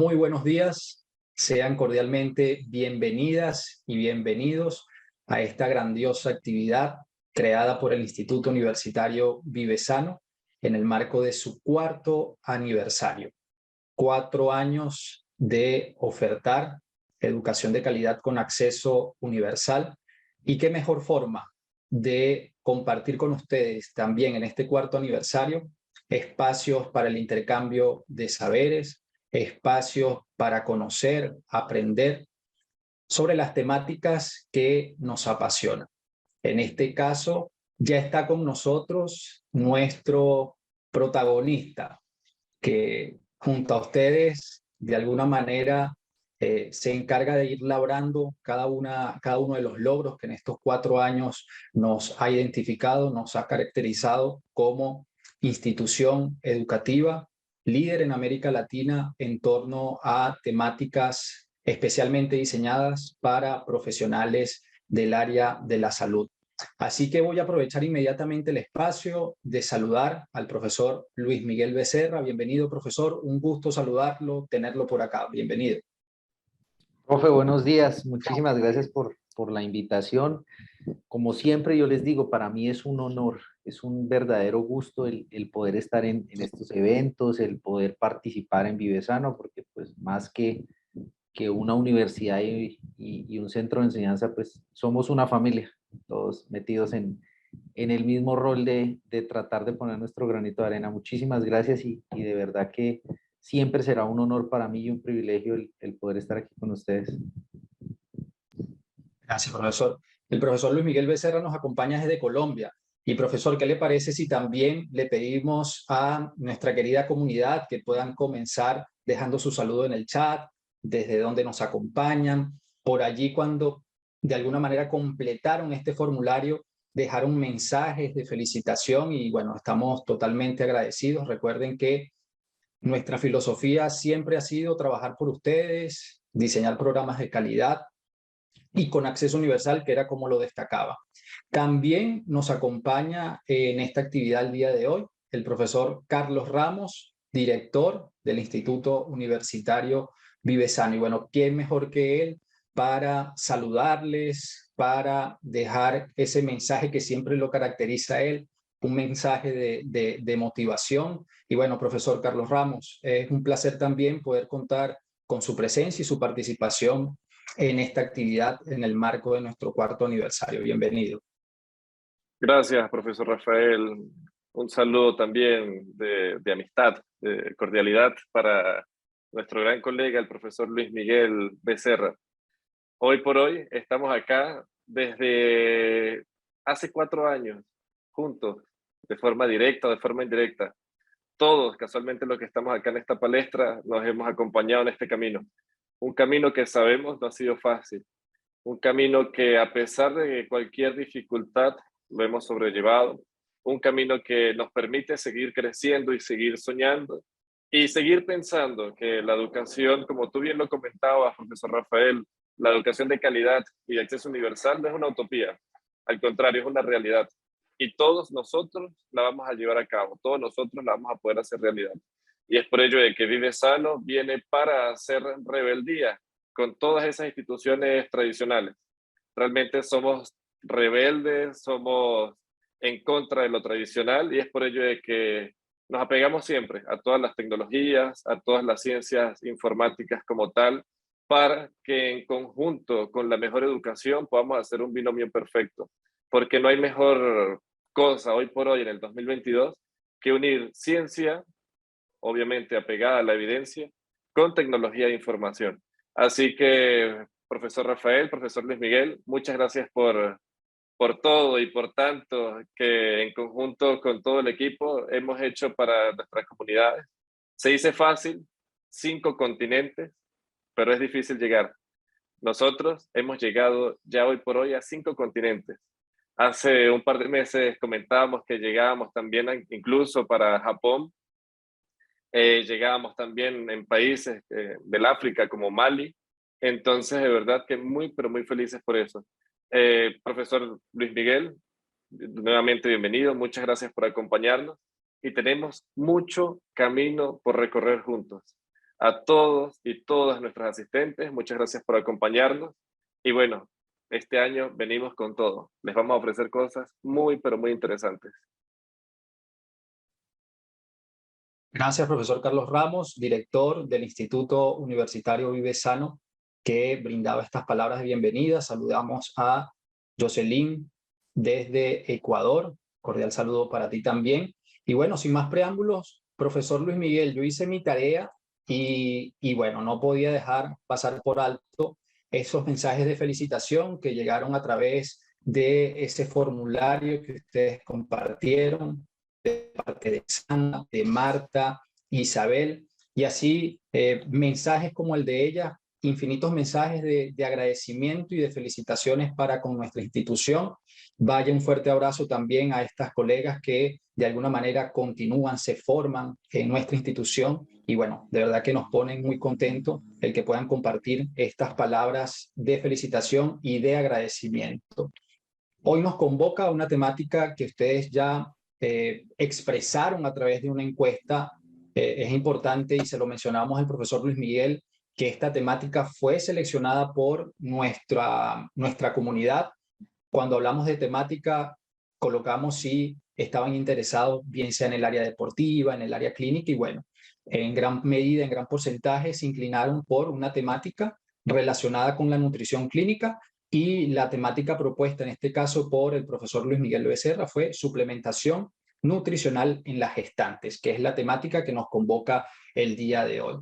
Muy buenos días, sean cordialmente bienvenidas y bienvenidos a esta grandiosa actividad creada por el Instituto Universitario Vivesano en el marco de su cuarto aniversario. 4 años de ofertar educación de calidad con acceso universal, y qué mejor forma de compartir con ustedes también en este cuarto aniversario espacios para el intercambio de saberes, espacios para conocer, aprender sobre las temáticas que nos apasionan. En este caso, ya está con nosotros nuestro protagonista, que junto a ustedes, de alguna manera, se encarga de ir labrando cada uno de los logros que en estos 4 años nos ha identificado, nos ha caracterizado como institución educativa líder en América Latina en torno a temáticas especialmente diseñadas para profesionales del área de la salud. Así que voy a aprovechar inmediatamente el espacio de saludar al profesor Luis Miguel Becerra. Bienvenido, profesor. Un gusto saludarlo, tenerlo por acá. Bienvenido. Profe, buenos días. Muchísimas gracias por la invitación. Como siempre yo les digo, para mí es un honor, es un verdadero gusto el poder estar en estos eventos, el poder participar en Vivesano, porque pues más que una universidad y un centro de enseñanza, pues somos una familia, todos metidos en el mismo rol de tratar de poner nuestro granito de arena. Muchísimas gracias y de verdad que siempre será un honor para mí y un privilegio el poder estar aquí con ustedes. Gracias, profesor. El profesor Luis Miguel Becerra nos acompaña desde Colombia. Y profesor, ¿qué le parece si también le pedimos a nuestra querida comunidad que puedan comenzar dejando su saludo en el chat, desde donde nos acompañan, por allí cuando de alguna manera completaron este formulario, dejaron mensajes de felicitación y bueno, estamos totalmente agradecidos. Recuerden que nuestra filosofía siempre ha sido trabajar por ustedes, diseñar programas de calidad y con acceso universal, que era como lo destacaba. También nos acompaña en esta actividad el día de hoy el profesor Carlos Ramos, director del Instituto Universitario Vivesano. Y bueno, ¿quién mejor que él para saludarles, para dejar ese mensaje que siempre lo caracteriza a él, un mensaje de motivación? Y bueno, profesor Carlos Ramos, es un placer también poder contar con su presencia y su participación en esta actividad en el marco de nuestro cuarto aniversario. Bienvenido. Gracias, profesor Rafael. Un saludo también de amistad, de cordialidad para nuestro gran colega, el profesor Luis Miguel Becerra. Hoy por hoy estamos acá desde hace 4 años, juntos, de forma directa o de forma indirecta. Todos, casualmente los que estamos acá en esta palestra, nos hemos acompañado en este camino. Un camino que sabemos no ha sido fácil. Un camino que a pesar de cualquier dificultad lo hemos sobrellevado. Un camino que nos permite seguir creciendo y seguir soñando y seguir pensando que la educación, como tú bien lo comentabas, profesor Rafael, la educación de calidad y de acceso universal no es una utopía. Al contrario, es una realidad. Y todos nosotros la vamos a llevar a cabo, todos nosotros la vamos a poder hacer realidad. Y es por ello de que Vivesano viene para hacer rebeldía con todas esas instituciones tradicionales. Realmente somos rebeldes, somos en contra de lo tradicional y es por ello de que nos apegamos siempre a todas las tecnologías, a todas las ciencias informáticas como tal, para que en conjunto con la mejor educación podamos hacer un binomio perfecto. Porque no hay mejor cosa hoy por hoy en el 2022 que unir ciencia, obviamente apegada a la evidencia, con tecnología de información. Así que, profesor Rafael, profesor Luis Miguel, muchas gracias por todo y por tanto que en conjunto con todo el equipo hemos hecho para nuestras comunidades. Se dice fácil, 5 continentes, pero es difícil llegar. Nosotros hemos llegado ya hoy por hoy a 5 continentes. Hace un par de meses comentábamos que llegábamos también incluso para Japón. Llegábamos también en países del África como Mali. Entonces, de verdad que muy, pero muy felices por eso. Profesor Luis Miguel, nuevamente bienvenido. Muchas gracias por acompañarnos. Y tenemos mucho camino por recorrer juntos. A todos y todas nuestros asistentes, muchas gracias por acompañarnos. Y bueno, este año venimos con todo. Les vamos a ofrecer cosas muy, pero muy interesantes. Gracias, profesor Carlos Ramos, director del Instituto Universitario Vive Sano, que brindaba estas palabras de bienvenida. Saludamos a Jocelyn desde Ecuador. Cordial saludo para ti también. Y bueno, sin más preámbulos, profesor Luis Miguel, yo hice mi tarea y bueno, no podía dejar pasar por alto esos mensajes de felicitación que llegaron a través de ese formulario que ustedes compartieron de parte de Sandra, de Marta, Isabel, y así mensajes como el de ella, infinitos mensajes de agradecimiento y de felicitaciones para con nuestra institución. Vaya un fuerte abrazo también a estas colegas que de alguna manera continúan, se forman en nuestra institución y bueno, de verdad que nos ponen muy contentos el que puedan compartir estas palabras de felicitación y de agradecimiento. Hoy nos convoca a una temática que ustedes ya expresaron a través de una encuesta. Es importante, y se lo mencionamos al profesor Luis Miguel, que esta temática fue seleccionada por nuestra comunidad. Cuando hablamos de temática, colocamos si estaban interesados, bien sea en el área deportiva, en el área clínica, y bueno, en gran medida, en gran porcentaje, se inclinaron por una temática relacionada con la nutrición clínica, y la temática propuesta en este caso por el profesor Luis Miguel Becerra fue suplementación nutricional en las gestantes, que es la temática que nos convoca el día de hoy.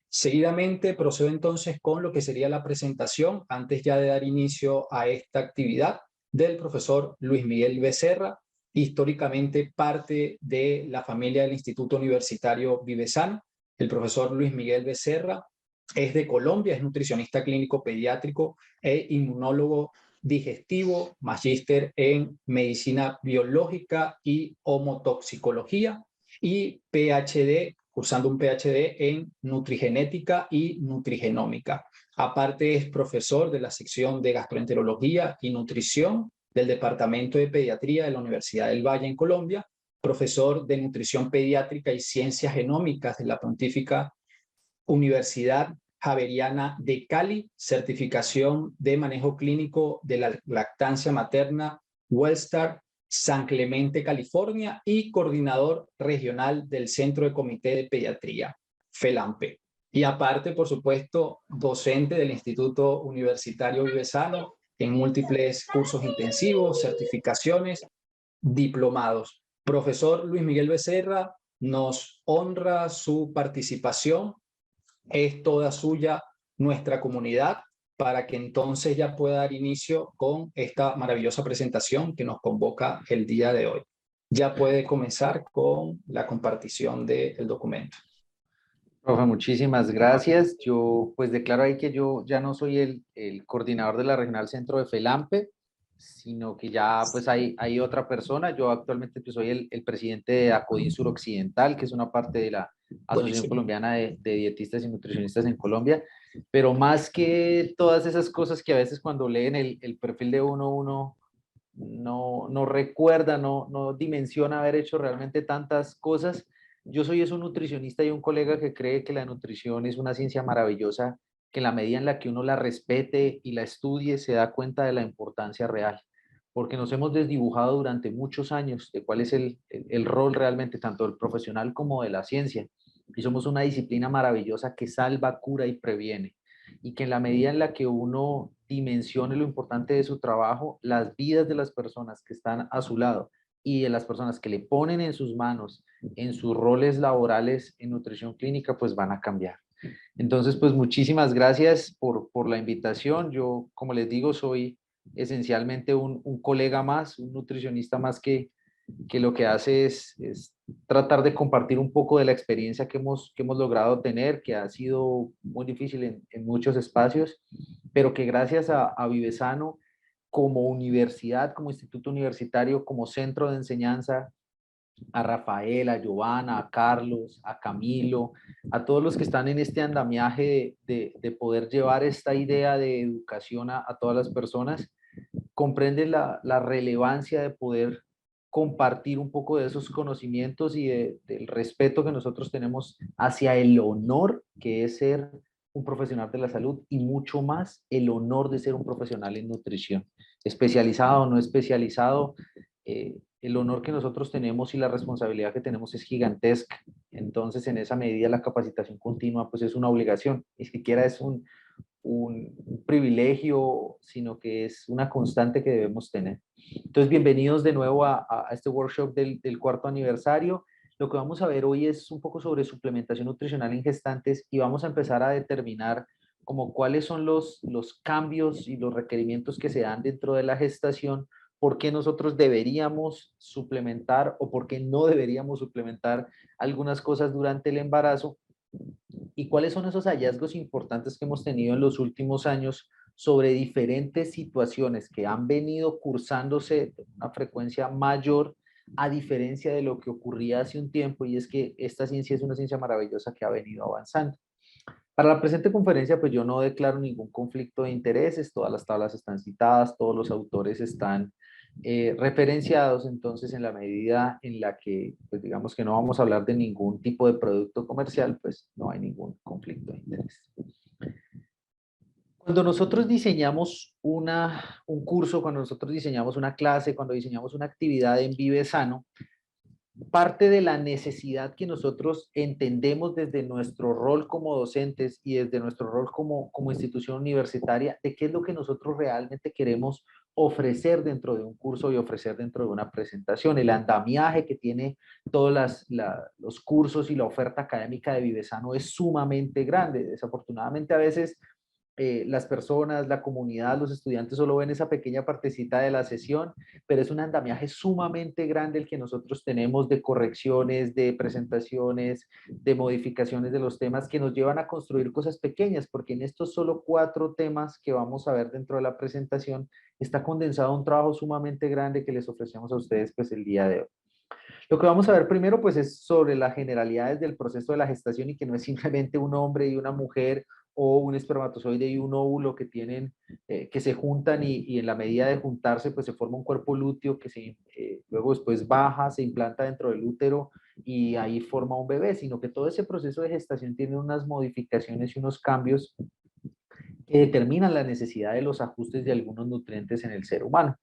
Seguidamente procedo entonces con lo que sería la presentación, antes ya de dar inicio a esta actividad, del profesor Luis Miguel Becerra, históricamente parte de la familia del Instituto Universitario Vive Sano. El profesor Luis Miguel Becerra es de Colombia, es nutricionista clínico pediátrico e inmunólogo digestivo, magíster en medicina biológica y homotoxicología y PhD, cursando un PhD en nutrigenética y nutrigenómica. Aparte es profesor de la sección de gastroenterología y nutrición del Departamento de Pediatría de la Universidad del Valle en Colombia, profesor de nutrición pediátrica y ciencias genómicas de la Pontífica Universidad Javeriana de Cali, certificación de manejo clínico de la lactancia materna Wellstar, San Clemente, California, y coordinador regional del Centro de Comité de Pediatría, FELAMPE. Y aparte, por supuesto, docente del Instituto Universitario Vive Sano en múltiples cursos intensivos, certificaciones, diplomados. Profesor Luis Miguel Becerra, nos honra su participación. Es toda suya nuestra comunidad para que entonces ya pueda dar inicio con esta maravillosa presentación que nos convoca el día de hoy. Ya puede comenzar con la compartición del documento. Profe, muchísimas gracias. Yo pues declaro ahí que yo ya no soy el coordinador de la Regional Centro de FELAMPE, sino que ya pues hay otra persona. Yo actualmente pues soy el presidente de ACODIN Suroccidental, que es una parte de la Asociación Colombiana de Dietistas y Nutricionistas en Colombia. Pero más que todas esas cosas que a veces cuando leen el perfil de uno no recuerda, no dimensiona haber hecho realmente tantas cosas. Yo soy un nutricionista y un colega que cree que la nutrición es una ciencia maravillosa, que en la medida en la que uno la respete y la estudie, se da cuenta de la importancia real, porque nos hemos desdibujado durante muchos años de cuál es el rol realmente tanto del profesional como de la ciencia. Y somos una disciplina maravillosa que salva, cura y previene. Y que en la medida en la que uno dimensione lo importante de su trabajo, las vidas de las personas que están a su lado y de las personas que le ponen en sus manos en sus roles laborales en nutrición clínica, pues van a cambiar. Entonces, pues muchísimas gracias por la invitación. Yo, como les digo, soy esencialmente un colega más, un nutricionista más que lo que hace es tratar de compartir un poco de la experiencia que hemos logrado tener, que ha sido muy difícil en muchos espacios, pero que gracias a Vive Sano, como universidad, como instituto universitario, como centro de enseñanza, a Rafael, a Giovanna, a Carlos, a Camilo, a todos los que están en este andamiaje de poder llevar esta idea de educación a todas las personas, comprenden la relevancia de poder compartir un poco de esos conocimientos y del respeto que nosotros tenemos hacia el honor que es ser un profesional de la salud y mucho más el honor de ser un profesional en nutrición, especializado o no especializado. El honor que nosotros tenemos y la responsabilidad que tenemos es gigantesca. Entonces, en esa medida, la capacitación continua pues es una obligación, ni siquiera es un privilegio, sino que es una constante que debemos tener. Entonces, bienvenidos de nuevo a este workshop del cuarto aniversario. Lo que vamos a ver hoy es un poco sobre suplementación nutricional en gestantes y vamos a empezar a determinar como cuáles son los cambios y los requerimientos que se dan dentro de la gestación, por qué nosotros deberíamos suplementar o por qué no deberíamos suplementar algunas cosas durante el embarazo y cuáles son esos hallazgos importantes que hemos tenido en los últimos años sobre diferentes situaciones que han venido cursándose de una frecuencia mayor a diferencia de lo que ocurría hace un tiempo, y es que esta ciencia es una ciencia maravillosa que ha venido avanzando. Para la presente conferencia, pues yo no declaro ningún conflicto de intereses, todas las tablas están citadas, todos los autores están referenciados, entonces en la medida en la que, pues digamos que no vamos a hablar de ningún tipo de producto comercial, pues no hay ningún conflicto de interés. Cuando nosotros diseñamos un curso, cuando nosotros diseñamos una clase, cuando diseñamos una actividad en Vive Sano, parte de la necesidad que nosotros entendemos desde nuestro rol como docentes y desde nuestro rol como institución universitaria, de qué es lo que nosotros realmente queremos ofrecer dentro de un curso y ofrecer dentro de una presentación. El andamiaje que tiene todos los cursos y la oferta académica de Vive Sano es sumamente grande. Desafortunadamente, a veces las personas, la comunidad, los estudiantes solo ven esa pequeña partecita de la sesión, pero es un andamiaje sumamente grande el que nosotros tenemos de correcciones, de presentaciones, de modificaciones de los temas que nos llevan a construir cosas pequeñas, porque en estos solo 4 temas que vamos a ver dentro de la presentación está condensado un trabajo sumamente grande que les ofrecemos a ustedes pues el día de hoy. Lo que vamos a ver primero pues es sobre las generalidades del proceso de la gestación y que no es simplemente un hombre y una mujer o un espermatozoide y un óvulo que tienen, que se juntan y en la medida de juntarse pues se forma un cuerpo lúteo que luego después baja, se implanta dentro del útero y ahí forma un bebé, sino que todo ese proceso de gestación tiene unas modificaciones y unos cambios que determinan la necesidad de los ajustes de algunos nutrientes en el ser humano.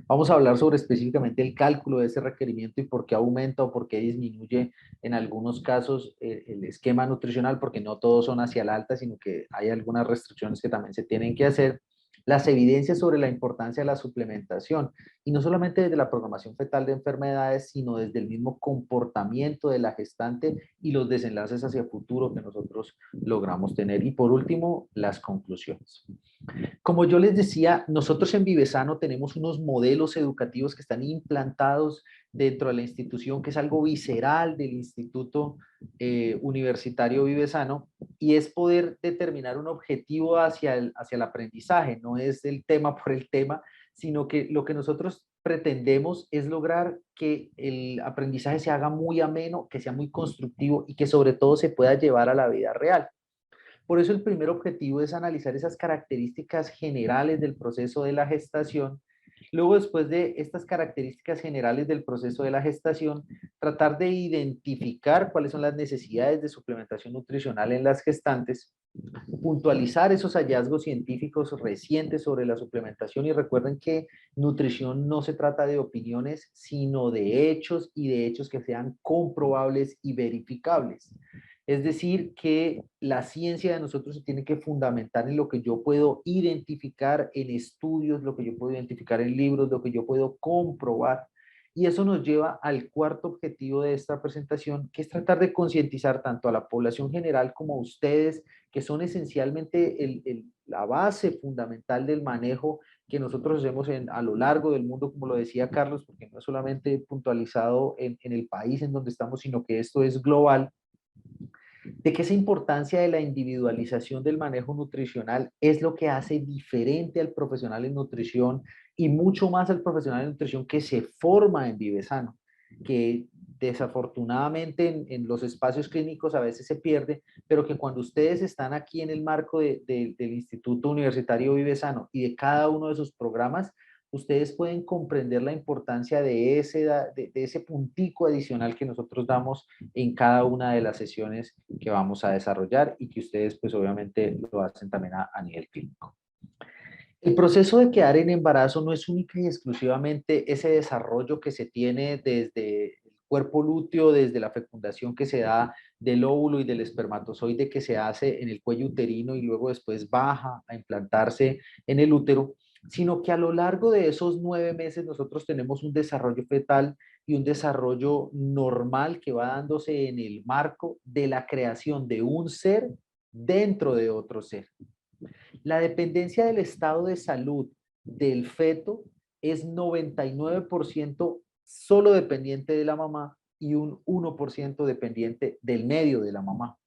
Vamos a hablar sobre específicamente el cálculo de ese requerimiento y por qué aumenta o por qué disminuye en algunos casos el esquema nutricional, porque no todos son hacia el alta, sino que hay algunas restricciones que también se tienen que hacer. Las evidencias sobre la importancia de la suplementación, y no solamente desde la programación fetal de enfermedades, sino desde el mismo comportamiento de la gestante y los desenlaces hacia el futuro que nosotros logramos tener. Y por último, las conclusiones. Como yo les decía, nosotros en Vive Sano tenemos unos modelos educativos que están implantados dentro de la institución, que es algo visceral del Instituto Universitario Vive Sano, y es poder determinar un objetivo hacia el aprendizaje. No es el tema por el tema, sino que lo que nosotros pretendemos es lograr que el aprendizaje se haga muy ameno, que sea muy constructivo y que sobre todo se pueda llevar a la vida real. Por eso el primer objetivo es analizar esas características generales del proceso de la gestación. Luego, después de estas características generales del proceso de la gestación, tratar de identificar cuáles son las necesidades de suplementación nutricional en las gestantes, puntualizar esos hallazgos científicos recientes sobre la suplementación, y recuerden que nutrición no se trata de opiniones, sino de hechos, y de hechos que sean comprobables y verificables. Es decir, que la ciencia de nosotros se tiene que fundamentar en lo que yo puedo identificar en estudios, lo que yo puedo identificar en libros, lo que yo puedo comprobar. Y eso nos lleva al cuarto objetivo de esta presentación, que es tratar de concientizar tanto a la población general como a ustedes, que son esencialmente la base fundamental del manejo que nosotros hacemos a lo largo del mundo, como lo decía Carlos, porque no es solamente puntualizado en el país en donde estamos, sino que esto es global, de que esa importancia de la individualización del manejo nutricional es lo que hace diferente al profesional en nutrición y mucho más al profesional en nutrición que se forma en Vive Sano, que desafortunadamente en los espacios clínicos a veces se pierde, pero que cuando ustedes están aquí en el marco del Instituto Universitario Vive Sano y de cada uno de sus programas, ustedes pueden comprender la importancia de ese puntico adicional que nosotros damos en cada una de las sesiones que vamos a desarrollar y que ustedes pues obviamente lo hacen también a nivel clínico. El proceso de quedar en embarazo no es única y exclusivamente ese desarrollo que se tiene desde el cuerpo lúteo, desde la fecundación que se da del óvulo y del espermatozoide que se hace en el cuello uterino y luego después baja a implantarse en el útero, sino que a lo largo de esos 9 meses nosotros tenemos un desarrollo fetal y un desarrollo normal que va dándose en el marco de la creación de un ser dentro de otro ser. La dependencia del estado de salud del feto es 99% solo dependiente de la mamá y un 1% dependiente del medio de la mamá.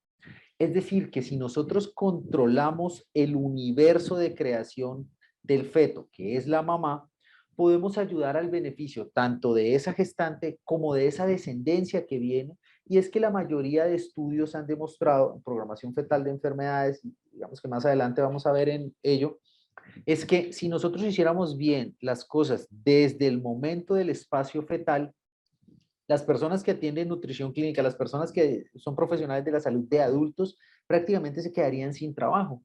Es decir, que si nosotros controlamos el universo de creación del feto, que es la mamá, podemos ayudar al beneficio tanto de esa gestante como de esa descendencia que viene. Y es que la mayoría de estudios han demostrado en programación fetal de enfermedades, digamos que más adelante vamos a ver en ello, es que si nosotros hiciéramos bien las cosas desde el momento del espacio fetal, las personas que atienden nutrición clínica, las personas que son profesionales de la salud de adultos, prácticamente se quedarían sin trabajo,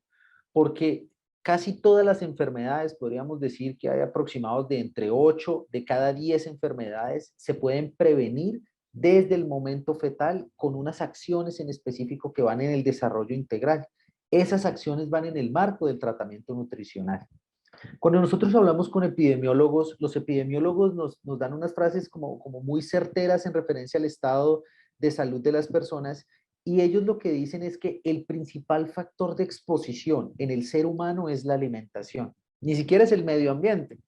porque casi todas las enfermedades, podríamos decir que hay aproximados de entre 8 de cada 10 enfermedades, se pueden prevenir desde el momento fetal con unas acciones en específico que van en el desarrollo integral. Esas acciones van en el marco del tratamiento nutricional. Cuando nosotros hablamos con epidemiólogos, los epidemiólogos nos dan unas frases como muy certeras en referencia al estado de salud de las personas y ellos lo que dicen es que el principal factor de exposición en el ser humano es la alimentación, ni siquiera es el medio ambiente.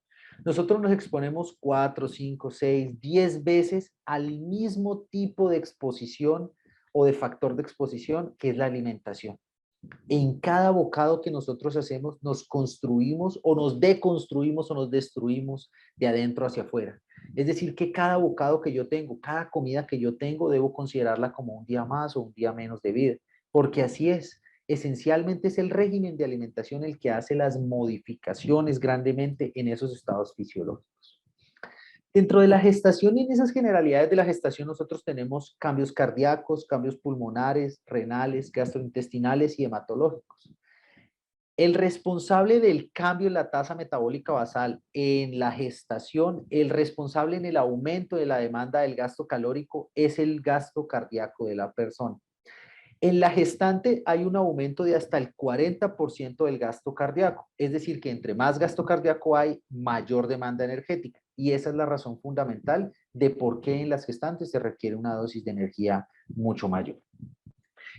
Nosotros nos exponemos 4, 5, 6, 10 veces al mismo tipo de exposición o de factor de exposición que es la alimentación. En cada bocado que nosotros hacemos, nos construimos o nos deconstruimos o nos destruimos de adentro hacia afuera. Es decir, que cada bocado que yo tengo, cada comida que yo tengo, debo considerarla como un día más o un día menos de vida, porque así es. Esencialmente es el régimen de alimentación el que hace las modificaciones grandemente en esos estados fisiológicos. Dentro de la gestación y en esas generalidades de la gestación nosotros tenemos cambios cardíacos, cambios pulmonares, renales, gastrointestinales y hematológicos. El responsable del cambio en la tasa metabólica basal en la gestación, el responsable en el aumento de la demanda del gasto calórico es el gasto cardíaco de la persona. En la gestante hay un aumento de hasta el 40% del gasto cardíaco, es decir, que entre más gasto cardíaco hay, mayor demanda energética. Y esa es la razón fundamental de por qué en las gestantes se requiere una dosis de energía mucho mayor.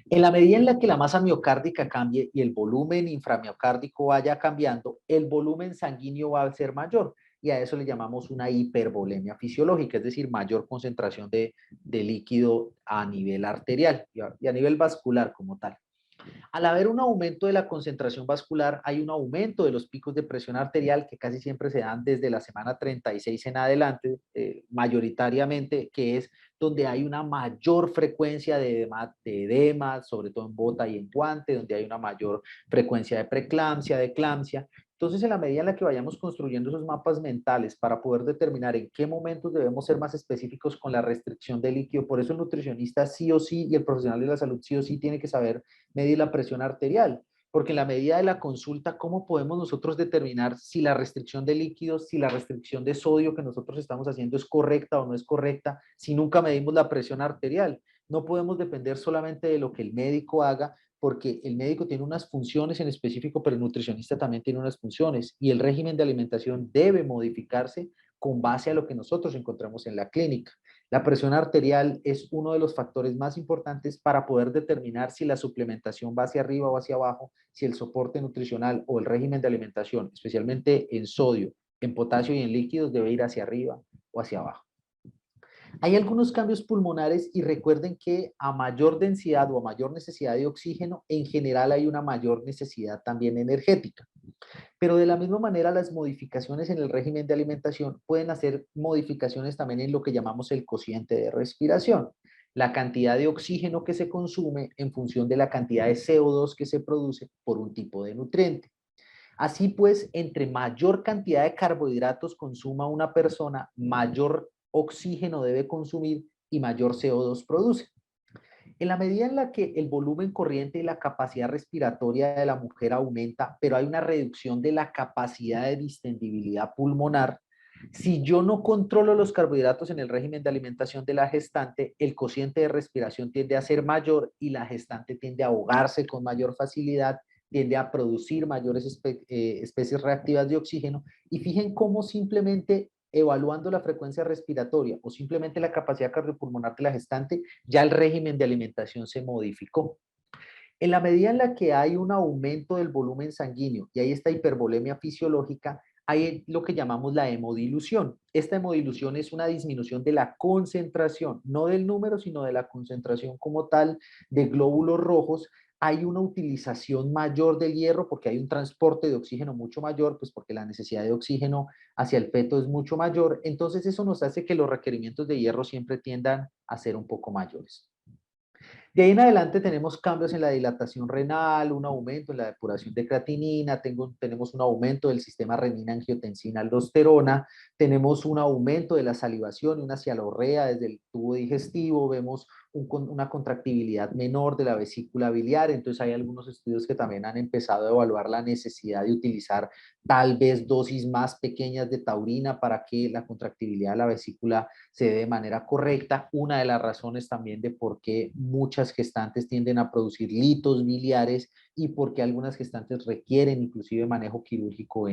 En la medida en la que la masa miocárdica cambie y el volumen inframiocárdico vaya cambiando, el volumen sanguíneo va a ser mayor y a eso le llamamos una hipervolemia fisiológica, es decir, mayor concentración de líquido a nivel arterial y a nivel vascular como tal. Al haber un aumento de la concentración vascular, hay un aumento de los picos de presión arterial que casi siempre se dan desde la semana 36 en adelante, mayoritariamente, que es donde hay una mayor frecuencia de edemas, sobre todo en bota y en guante, donde hay una mayor frecuencia de preeclampsia, de eclampsia. Entonces, en la medida en la que vayamos construyendo esos mapas mentales para poder determinar en qué momentos debemos ser más específicos con la restricción de líquido, por eso el nutricionista sí o sí y el profesional de la salud sí o sí tiene que saber medir la presión arterial, porque en la medida de la consulta, ¿cómo podemos nosotros determinar si la restricción de líquidos, si la restricción de sodio que nosotros estamos haciendo es correcta o no es correcta, si nunca medimos la presión arterial? No podemos depender solamente de lo que el médico haga, porque el médico tiene unas funciones en específico, pero el nutricionista también tiene unas funciones y el régimen de alimentación debe modificarse con base a lo que nosotros encontramos en la clínica. La presión arterial es uno de los factores más importantes para poder determinar si la suplementación va hacia arriba o hacia abajo, si el soporte nutricional o el régimen de alimentación, especialmente en sodio, en potasio y en líquidos, debe ir hacia arriba o hacia abajo. Hay algunos cambios pulmonares y recuerden que a mayor densidad o a mayor necesidad de oxígeno, en general hay una mayor necesidad también energética. Pero de la misma manera, las modificaciones en el régimen de alimentación pueden hacer modificaciones también en lo que llamamos el cociente de respiración, la cantidad de oxígeno que se consume en función de la cantidad de CO2 que se produce por un tipo de nutriente. Así pues, entre mayor cantidad de carbohidratos consuma una persona, mayor oxígeno debe consumir y mayor CO2 produce. En la medida en la que el volumen corriente y la capacidad respiratoria de la mujer aumenta, pero hay una reducción de la capacidad de distendibilidad pulmonar, si yo no controlo los carbohidratos en el régimen de alimentación de la gestante, el cociente de respiración tiende a ser mayor y la gestante tiende a ahogarse con mayor facilidad, tiende a producir mayores especies reactivas de oxígeno. Y fijen cómo simplemente evaluando la frecuencia respiratoria o simplemente la capacidad cardiopulmonar de la gestante, ya el régimen de alimentación se modificó. En la medida en la que hay un aumento del volumen sanguíneo y hay esta hipervolemia fisiológica, hay lo que llamamos la hemodilución. Esta hemodilución es una disminución de la concentración, no del número, sino de la concentración como tal de glóbulos rojos. Hay una utilización mayor del hierro porque hay un transporte de oxígeno mucho mayor, pues porque la necesidad de oxígeno hacia el feto es mucho mayor. Entonces eso nos hace que los requerimientos de hierro siempre tiendan a ser un poco mayores. De ahí en adelante tenemos cambios en la dilatación renal, un aumento en la depuración de creatinina, tenemos un aumento del sistema renina-angiotensina-aldosterona, tenemos un aumento de la salivación y una cialorrea desde el tubo digestivo, vemos una contractibilidad menor de la vesícula biliar. Entonces hay algunos estudios que también han empezado a evaluar la necesidad de utilizar tal vez dosis más pequeñas de taurina para que la contractibilidad de la vesícula se dé de manera correcta. Una de las razones también de por qué muchas gestantes tienden a producir litos biliares y por qué algunas gestantes requieren inclusive manejo quirúrgico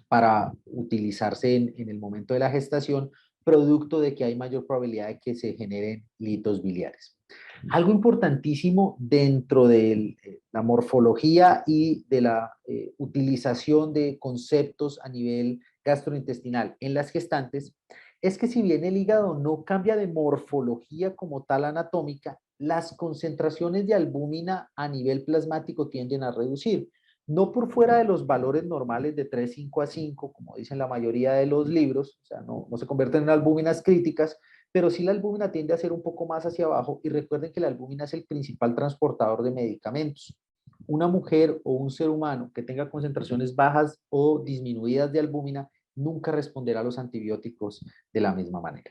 para utilizarse en el momento de la gestación, producto de que hay mayor probabilidad de que se generen litos biliares. Algo importantísimo dentro de la morfología y de la utilización de conceptos a nivel gastrointestinal en las gestantes es que si bien el hígado no cambia de morfología como tal anatómica, las concentraciones de albúmina a nivel plasmático tienden a reducir. No por fuera de los valores normales de 3,5 a 5, como dicen la mayoría de los libros, o sea, no se convierten en albúminas críticas, pero sí la albúmina tiende a ser un poco más hacia abajo y recuerden que la albúmina es el principal transportador de medicamentos. Una mujer o un ser humano que tenga concentraciones bajas o disminuidas de albúmina nunca responderá a los antibióticos de la misma manera.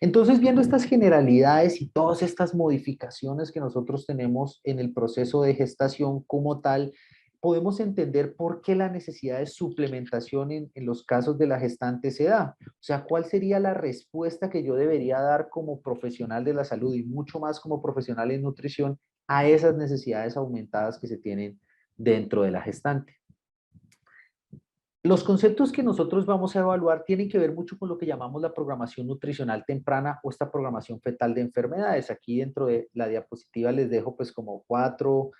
Entonces, viendo estas generalidades y todas estas modificaciones que nosotros tenemos en el proceso de gestación como tal, podemos entender por qué la necesidad de suplementación en los casos de la gestante se da. O sea, ¿cuál sería la respuesta que yo debería dar como profesional de la salud y mucho más como profesional en nutrición a esas necesidades aumentadas que se tienen dentro de la gestante? Los conceptos que nosotros vamos a evaluar tienen que ver mucho con lo que llamamos la programación nutricional temprana o esta programación fetal de enfermedades. Aquí dentro de la diapositiva les dejo pues como 4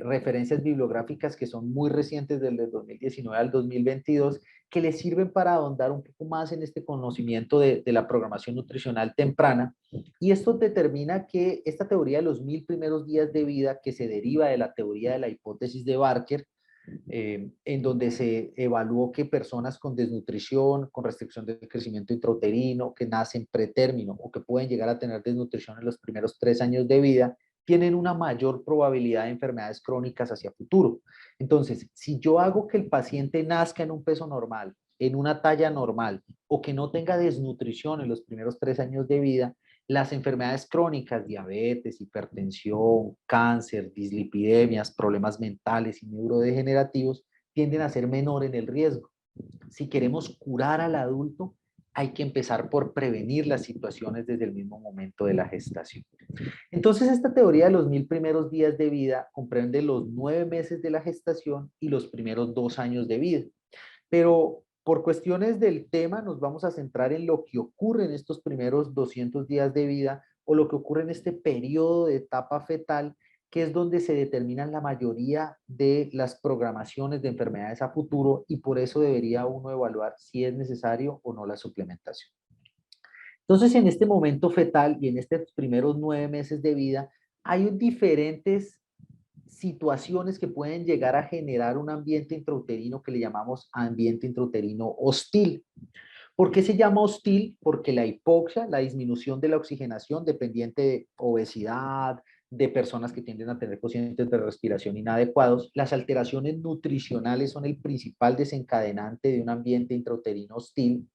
referencias bibliográficas que son muy recientes desde el 2019 al 2022 que les sirven para ahondar un poco más en este conocimiento de la programación nutricional temprana. Y esto determina que esta teoría de los 1000 primeros días de vida que se deriva de la teoría de la hipótesis de Barker, en donde se evaluó que personas con desnutrición, con restricción del crecimiento intrauterino, que nacen pretérmino o que pueden llegar a tener desnutrición en los primeros 3 años de vida, tienen una mayor probabilidad de enfermedades crónicas hacia futuro. Entonces, si yo hago que el paciente nazca en un peso normal, en una talla normal, o que no tenga desnutrición en los primeros 3 años de vida, las enfermedades crónicas, diabetes, hipertensión, cáncer, dislipidemias, problemas mentales y neurodegenerativos tienden a ser menor en el riesgo. Si queremos curar al adulto, hay que empezar por prevenir las situaciones desde el mismo momento de la gestación. Entonces, esta teoría de los 1000 primeros días de vida comprende los 9 meses de la gestación y los primeros 2 años de vida. Pero por cuestiones del tema nos vamos a centrar en lo que ocurre en estos primeros 200 días de vida o lo que ocurre en este periodo de etapa fetal, que es donde se determinan la mayoría de las programaciones de enfermedades a futuro y por eso debería uno evaluar si es necesario o no la suplementación. Entonces, en este momento fetal y en estos primeros 9 meses de vida, hay diferentes situaciones que pueden llegar a generar un ambiente intrauterino que le llamamos ambiente intrauterino hostil. ¿Por qué se llama hostil? Porque la hipoxia, la disminución de la oxigenación dependiente de obesidad, de personas que tienden a tener cocientes de respiración inadecuados. Las alteraciones nutricionales son el principal desencadenante de un ambiente intrauterino hostil.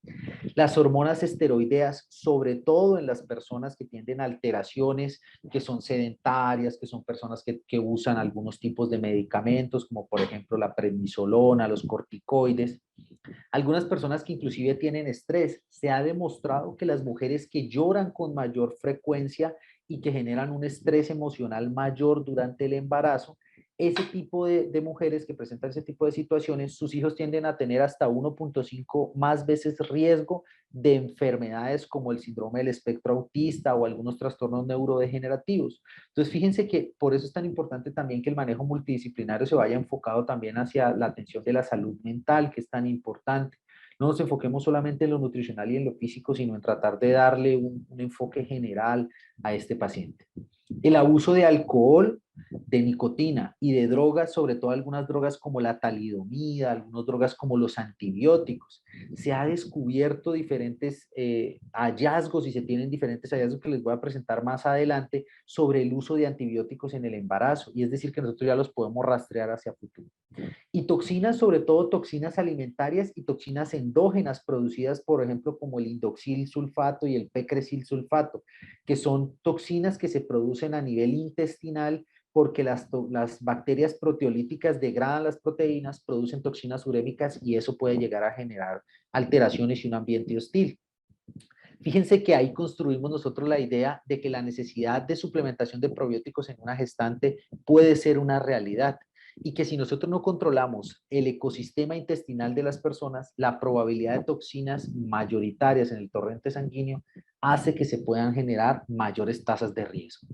Las hormonas esteroideas, sobre todo en las personas que tienden a alteraciones que son sedentarias, que son personas que usan algunos tipos de medicamentos, como por ejemplo la prednisolona, los corticoides. Algunas personas que inclusive tienen estrés. Se ha demostrado que las mujeres que lloran con mayor frecuencia y que generan un estrés emocional mayor durante el embarazo, ese tipo de mujeres que presentan ese tipo de situaciones, sus hijos tienden a tener hasta 1.5 más veces riesgo de enfermedades como el síndrome del espectro autista o algunos trastornos neurodegenerativos. Entonces, fíjense que por eso es tan importante también que el manejo multidisciplinario se vaya enfocado también hacia la atención de la salud mental, que es tan importante. No nos enfoquemos solamente en lo nutricional y en lo físico, sino en tratar de darle un enfoque general a este paciente. El abuso de alcohol, de nicotina y de drogas, sobre todo algunas drogas como la talidomida, algunas drogas como los antibióticos. Se ha descubierto diferentes hallazgos y se tienen diferentes hallazgos que les voy a presentar más adelante sobre el uso de antibióticos en el embarazo. Y es decir, que nosotros ya los podemos rastrear hacia futuro. Y toxinas, sobre todo toxinas alimentarias y toxinas endógenas producidas, por ejemplo, como el indoxil sulfato y el pecresil sulfato, que son toxinas que se producen a nivel intestinal porque las bacterias proteolíticas degradan las proteínas, producen toxinas urémicas y eso puede llegar a generar alteraciones y un ambiente hostil. Fíjense que ahí construimos nosotros la idea de que la necesidad de suplementación de probióticos en una gestante puede ser una realidad y que si nosotros no controlamos el ecosistema intestinal de las personas, la probabilidad de toxinas mayoritarias en el torrente sanguíneo hace que se puedan generar mayores tasas de riesgo.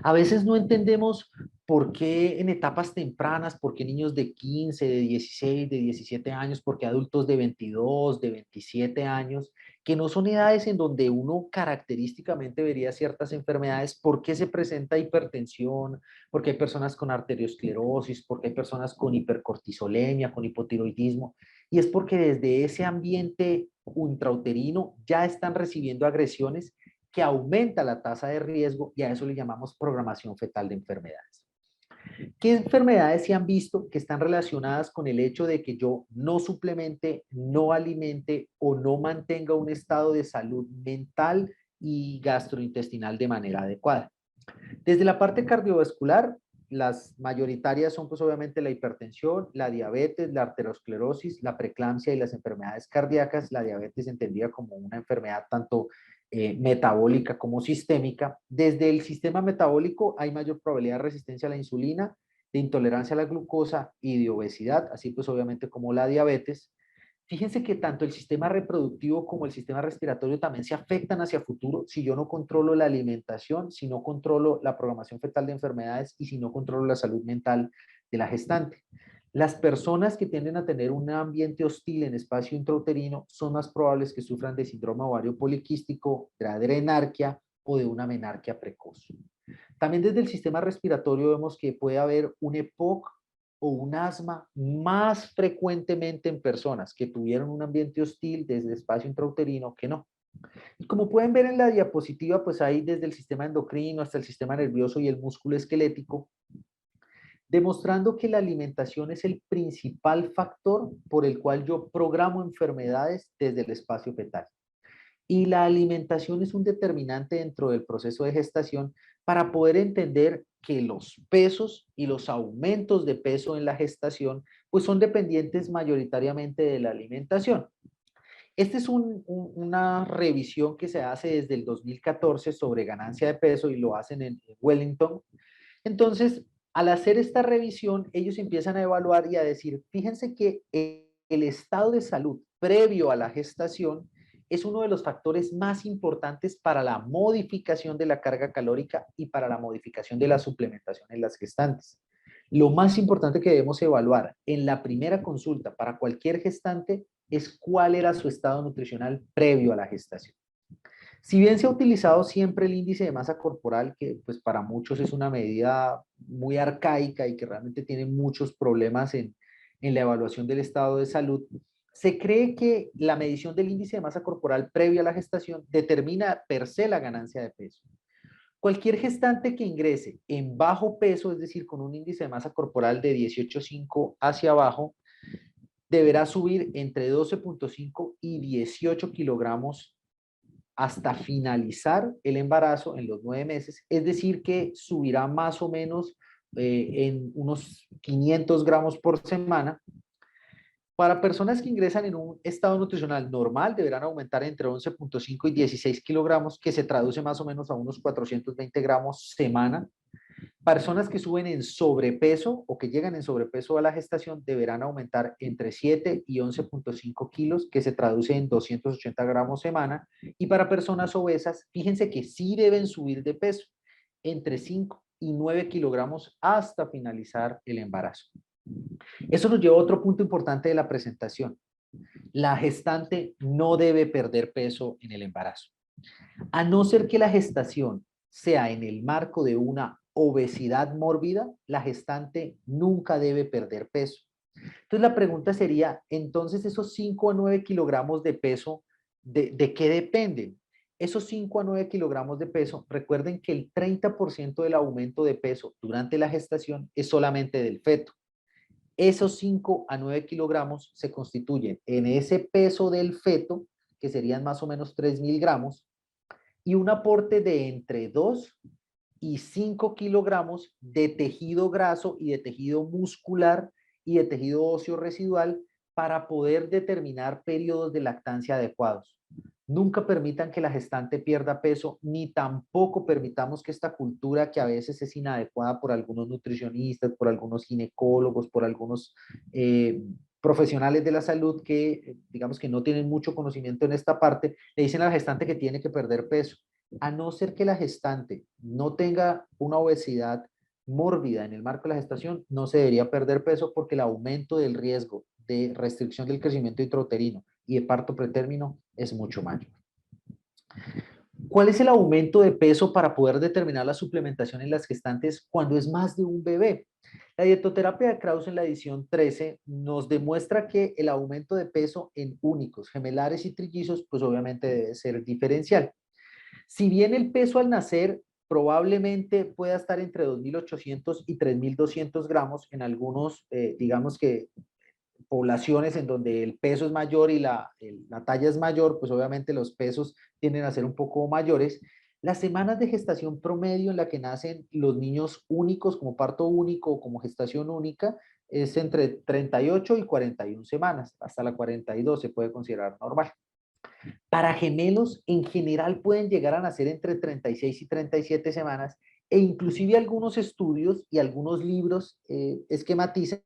A veces no entendemos por qué en etapas tempranas, por qué niños de 15, de 16, de 17 años, por qué adultos de 22, de 27 años, que no son edades en donde uno característicamente vería ciertas enfermedades, por qué se presenta hipertensión, por qué hay personas con arteriosclerosis, por qué hay personas con hipercortisolemia, con hipotiroidismo, y es porque desde ese ambiente intrauterino ya están recibiendo agresiones que aumenta la tasa de riesgo y a eso le llamamos programación fetal de enfermedades. ¿Qué enfermedades se han visto que están relacionadas con el hecho de que yo no suplemente, no alimente o no mantenga un estado de salud mental y gastrointestinal de manera adecuada? Desde la parte cardiovascular, las mayoritarias son pues obviamente la hipertensión, la diabetes, la arteriosclerosis, la preeclampsia y las enfermedades cardíacas. La diabetes entendida como una enfermedad tanto metabólica como sistémica. Desde el sistema metabólico hay mayor probabilidad de resistencia a la insulina, de intolerancia a la glucosa y de obesidad, así pues obviamente como la diabetes. Fíjense que tanto el sistema reproductivo como el sistema respiratorio también se afectan hacia futuro si yo no controlo la alimentación, si no controlo la programación fetal de enfermedades y si no controlo la salud mental de la gestante. Las personas que tienden a tener un ambiente hostil en espacio intrauterino son más probables que sufran de síndrome ovario poliquístico, de adrenarquia o de una menarquia precoz. También desde el sistema respiratorio vemos que puede haber un EPOC o un asma más frecuentemente en personas que tuvieron un ambiente hostil desde el espacio intrauterino que no. Y como pueden ver en la diapositiva, pues hay desde el sistema endocrino hasta el sistema nervioso y el músculo esquelético, demostrando que la alimentación es el principal factor por el cual yo programo enfermedades desde el espacio fetal. Y la alimentación es un determinante dentro del proceso de gestación para poder entender que los pesos y los aumentos de peso en la gestación pues son dependientes mayoritariamente de la alimentación. Esta es una revisión que se hace desde el 2014 sobre ganancia de peso y lo hacen en Wellington. Entonces, al hacer esta revisión, ellos empiezan a evaluar y a decir, fíjense que el estado de salud previo a la gestación es uno de los factores más importantes para la modificación de la carga calórica y para la modificación de la suplementación en las gestantes. Lo más importante que debemos evaluar en la primera consulta para cualquier gestante es cuál era su estado nutricional previo a la gestación. Si bien se ha utilizado siempre el índice de masa corporal, que pues para muchos es una medida muy arcaica y que realmente tiene muchos problemas en la evaluación del estado de salud, se cree que la medición del índice de masa corporal previo a la gestación determina per se la ganancia de peso. Cualquier gestante que ingrese en bajo peso, es decir, con un índice de masa corporal de 18,5 hacia abajo, deberá subir entre 12,5 y 18 kilogramos hasta finalizar el embarazo en los 9 meses, es decir, que subirá más o menos en unos 500 gramos por semana. Para personas que ingresan en un estado nutricional normal, deberán aumentar entre 11,5 y 16 kilogramos, que se traduce más o menos a unos 420 gramos semana. Personas que suben en sobrepeso o que llegan en sobrepeso a la gestación deberán aumentar entre 7 y 11,5 kilos, que se traduce en 280 gramos semana. Y para personas obesas, fíjense que sí deben subir de peso entre 5 y 9 kilogramos hasta finalizar el embarazo. Eso nos lleva a otro punto importante de la presentación. La gestante no debe perder peso en el embarazo. A no ser que la gestación sea en el marco de una obesidad mórbida, la gestante nunca debe perder peso. Entonces la pregunta sería, entonces esos 5 a 9 kilogramos de peso, ¿de qué dependen? Esos 5 a 9 kilogramos de peso, recuerden que el 30% del aumento de peso durante la gestación es solamente del feto. Esos 5 a 9 kilogramos se constituyen en ese peso del feto, que serían más o menos 3.000 gramos, y un aporte de entre 2 y 5 kilogramos de tejido graso y de tejido muscular y de tejido óseo residual para poder determinar periodos de lactancia adecuados. Nunca permitan que la gestante pierda peso, ni tampoco permitamos que esta cultura, que a veces es inadecuada por algunos nutricionistas, por algunos ginecólogos, por algunos profesionales de la salud que, digamos que no tienen mucho conocimiento en esta parte, le dicen a la gestante que tiene que perder peso. A no ser que la gestante no tenga una obesidad mórbida en el marco de la gestación, no se debería perder peso porque el aumento del riesgo de restricción del crecimiento intrauterino y de parto pretérmino es mucho mayor. ¿Cuál es el aumento de peso para poder determinar la suplementación en las gestantes cuando es más de un bebé? La dietoterapia de Krause en la edición 13 nos demuestra que el aumento de peso en únicos, gemelares y trillizos, pues obviamente debe ser diferencial. Si bien el peso al nacer probablemente pueda estar entre 2.800 y 3.200 gramos en algunos, digamos que poblaciones en donde el peso es mayor y la talla es mayor, pues obviamente los pesos tienden a ser un poco mayores. Las semanas de gestación promedio en la que nacen los niños únicos como parto único o como gestación única es entre 38 y 41 semanas, hasta la 42 se puede considerar normal. Para gemelos, en general pueden llegar a nacer entre 36 y 37 semanas e inclusive algunos estudios y algunos libros esquematizan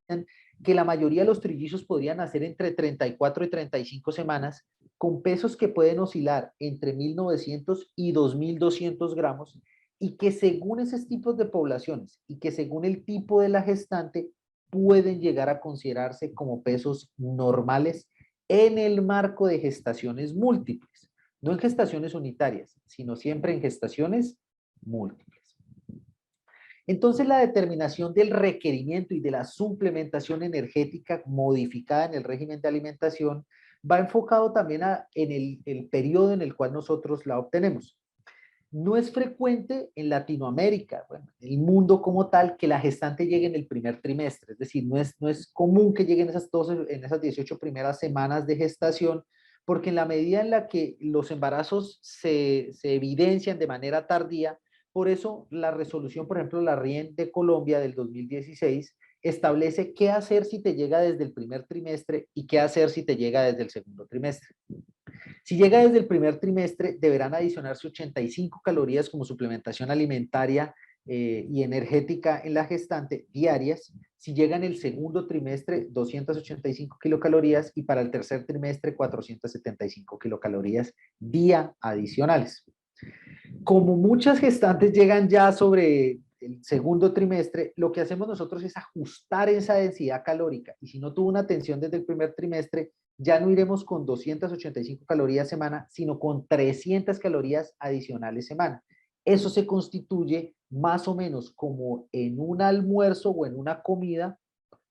que la mayoría de los trillizos podrían nacer entre 34 y 35 semanas con pesos que pueden oscilar entre 1.900 y 2.200 gramos y que según esos tipos de poblaciones y que según el tipo de la gestante pueden llegar a considerarse como pesos normales en el marco de gestaciones múltiples, no en gestaciones unitarias, sino siempre en gestaciones múltiples. Entonces, la determinación del requerimiento y de la suplementación energética modificada en el régimen de alimentación va enfocado también en el periodo en el cual nosotros la obtenemos. No es frecuente en Latinoamérica, bueno, en el mundo como tal, que la gestante llegue en el primer trimestre. Es decir, no es común que lleguen en esas 18 primeras semanas de gestación, porque en la medida en la que los embarazos se evidencian de manera tardía, por eso la resolución, por ejemplo, la RIEN de Colombia del 2016, establece qué hacer si te llega desde el primer trimestre y qué hacer si te llega desde el segundo trimestre. Si llega desde el primer trimestre, deberán adicionarse 85 calorías como suplementación alimentaria y energética en la gestante diarias. Si llega en el segundo trimestre, 285 kilocalorías y para el tercer trimestre, 475 kilocalorías día adicionales. Como muchas gestantes llegan ya sobre el segundo trimestre, lo que hacemos nosotros es ajustar esa densidad calórica. Y si no tuvo una atención desde el primer trimestre, ya no iremos con 285 calorías semana, sino con 300 calorías adicionales semana. Eso se constituye más o menos como en un almuerzo o en una comida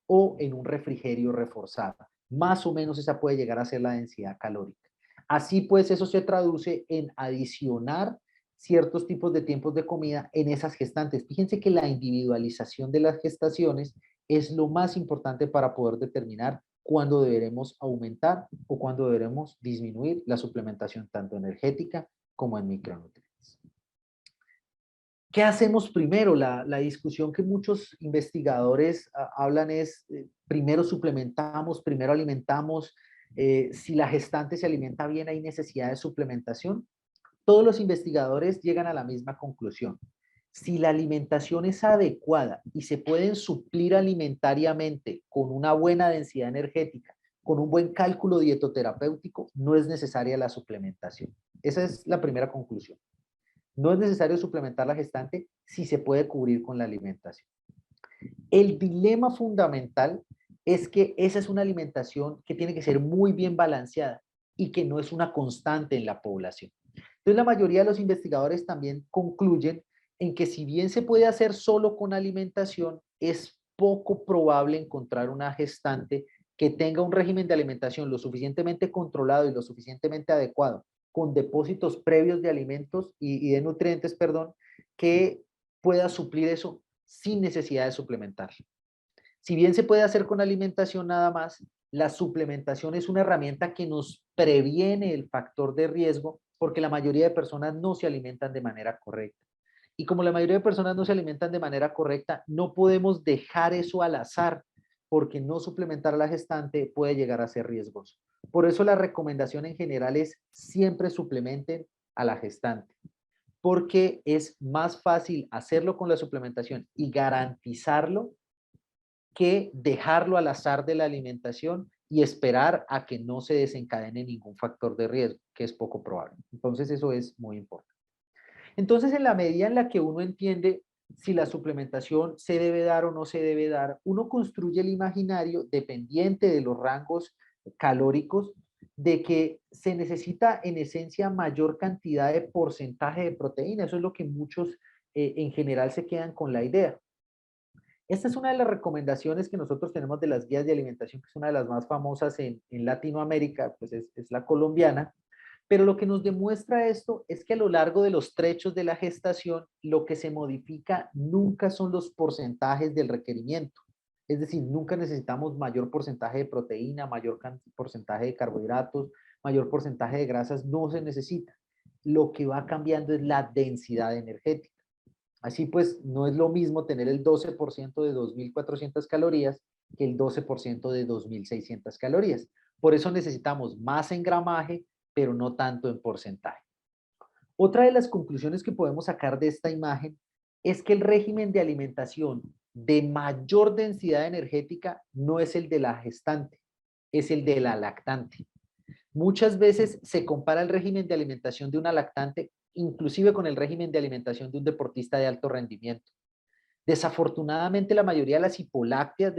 o en un refrigerio reforzado. Más o menos esa puede llegar a ser la densidad calórica. Así pues, eso se traduce en adicionar ciertos tipos de tiempos de comida en esas gestantes. Fíjense que la individualización de las gestaciones es lo más importante para poder determinar cuándo deberemos aumentar o cuándo deberemos disminuir la suplementación tanto energética como en micronutrientes. ¿Qué hacemos primero? La discusión que muchos investigadores hablan es, primero suplementamos, primero alimentamos. Si la gestante se alimenta bien, ¿hay necesidad de suplementación? Todos los investigadores llegan a la misma conclusión. Si la alimentación es adecuada y se pueden suplir alimentariamente con una buena densidad energética, con un buen cálculo dietoterapéutico, no es necesaria la suplementación. Esa es la primera conclusión. No es necesario suplementar la gestante si se puede cubrir con la alimentación. El dilema fundamental es que esa es una alimentación que tiene que ser muy bien balanceada y que no es una constante en la población. Entonces, la mayoría de los investigadores también concluyen en que si bien se puede hacer solo con alimentación, es poco probable encontrar una gestante que tenga un régimen de alimentación lo suficientemente controlado y lo suficientemente adecuado, con depósitos previos de alimentos y de nutrientes, perdón, que pueda suplir eso sin necesidad de suplementar. Si bien se puede hacer con alimentación nada más, la suplementación es una herramienta que nos previene el factor de riesgo porque la mayoría de personas no se alimentan de manera correcta. Y como la mayoría de personas no se alimentan de manera correcta, no podemos dejar eso al azar porque no suplementar a la gestante puede llegar a ser riesgoso. Por eso la recomendación en general es siempre suplementen a la gestante, porque es más fácil hacerlo con la suplementación y garantizarlo que dejarlo al azar de la alimentación y esperar a que no se desencadene ningún factor de riesgo, que es poco probable. Entonces eso es muy importante. Entonces, en la medida en la que uno entiende si la suplementación se debe dar o no se debe dar, uno construye el imaginario dependiente de los rangos calóricos de que se necesita en esencia mayor cantidad de porcentaje de proteína. Eso es lo que muchos en general se quedan con la idea. Esta es una de las recomendaciones que nosotros tenemos de las guías de alimentación, que es una de las más famosas en Latinoamérica, pues es la colombiana. Pero lo que nos demuestra esto es que a lo largo de los trechos de la gestación, lo que se modifica nunca son los porcentajes del requerimiento. Es decir, nunca necesitamos mayor porcentaje de proteína, mayor porcentaje de carbohidratos, mayor porcentaje de grasas, no se necesita. Lo que va cambiando es la densidad energética. Así pues, no es lo mismo tener el 12% de 2.400 calorías que el 12% de 2.600 calorías. Por eso necesitamos más en gramaje, pero no tanto en porcentaje. Otra de las conclusiones que podemos sacar de esta imagen es que el régimen de alimentación de mayor densidad energética no es el de la gestante, es el de la lactante. Muchas veces se compara el régimen de alimentación de una lactante inclusive con el régimen de alimentación de un deportista de alto rendimiento. Desafortunadamente, la mayoría de las hipolácteas,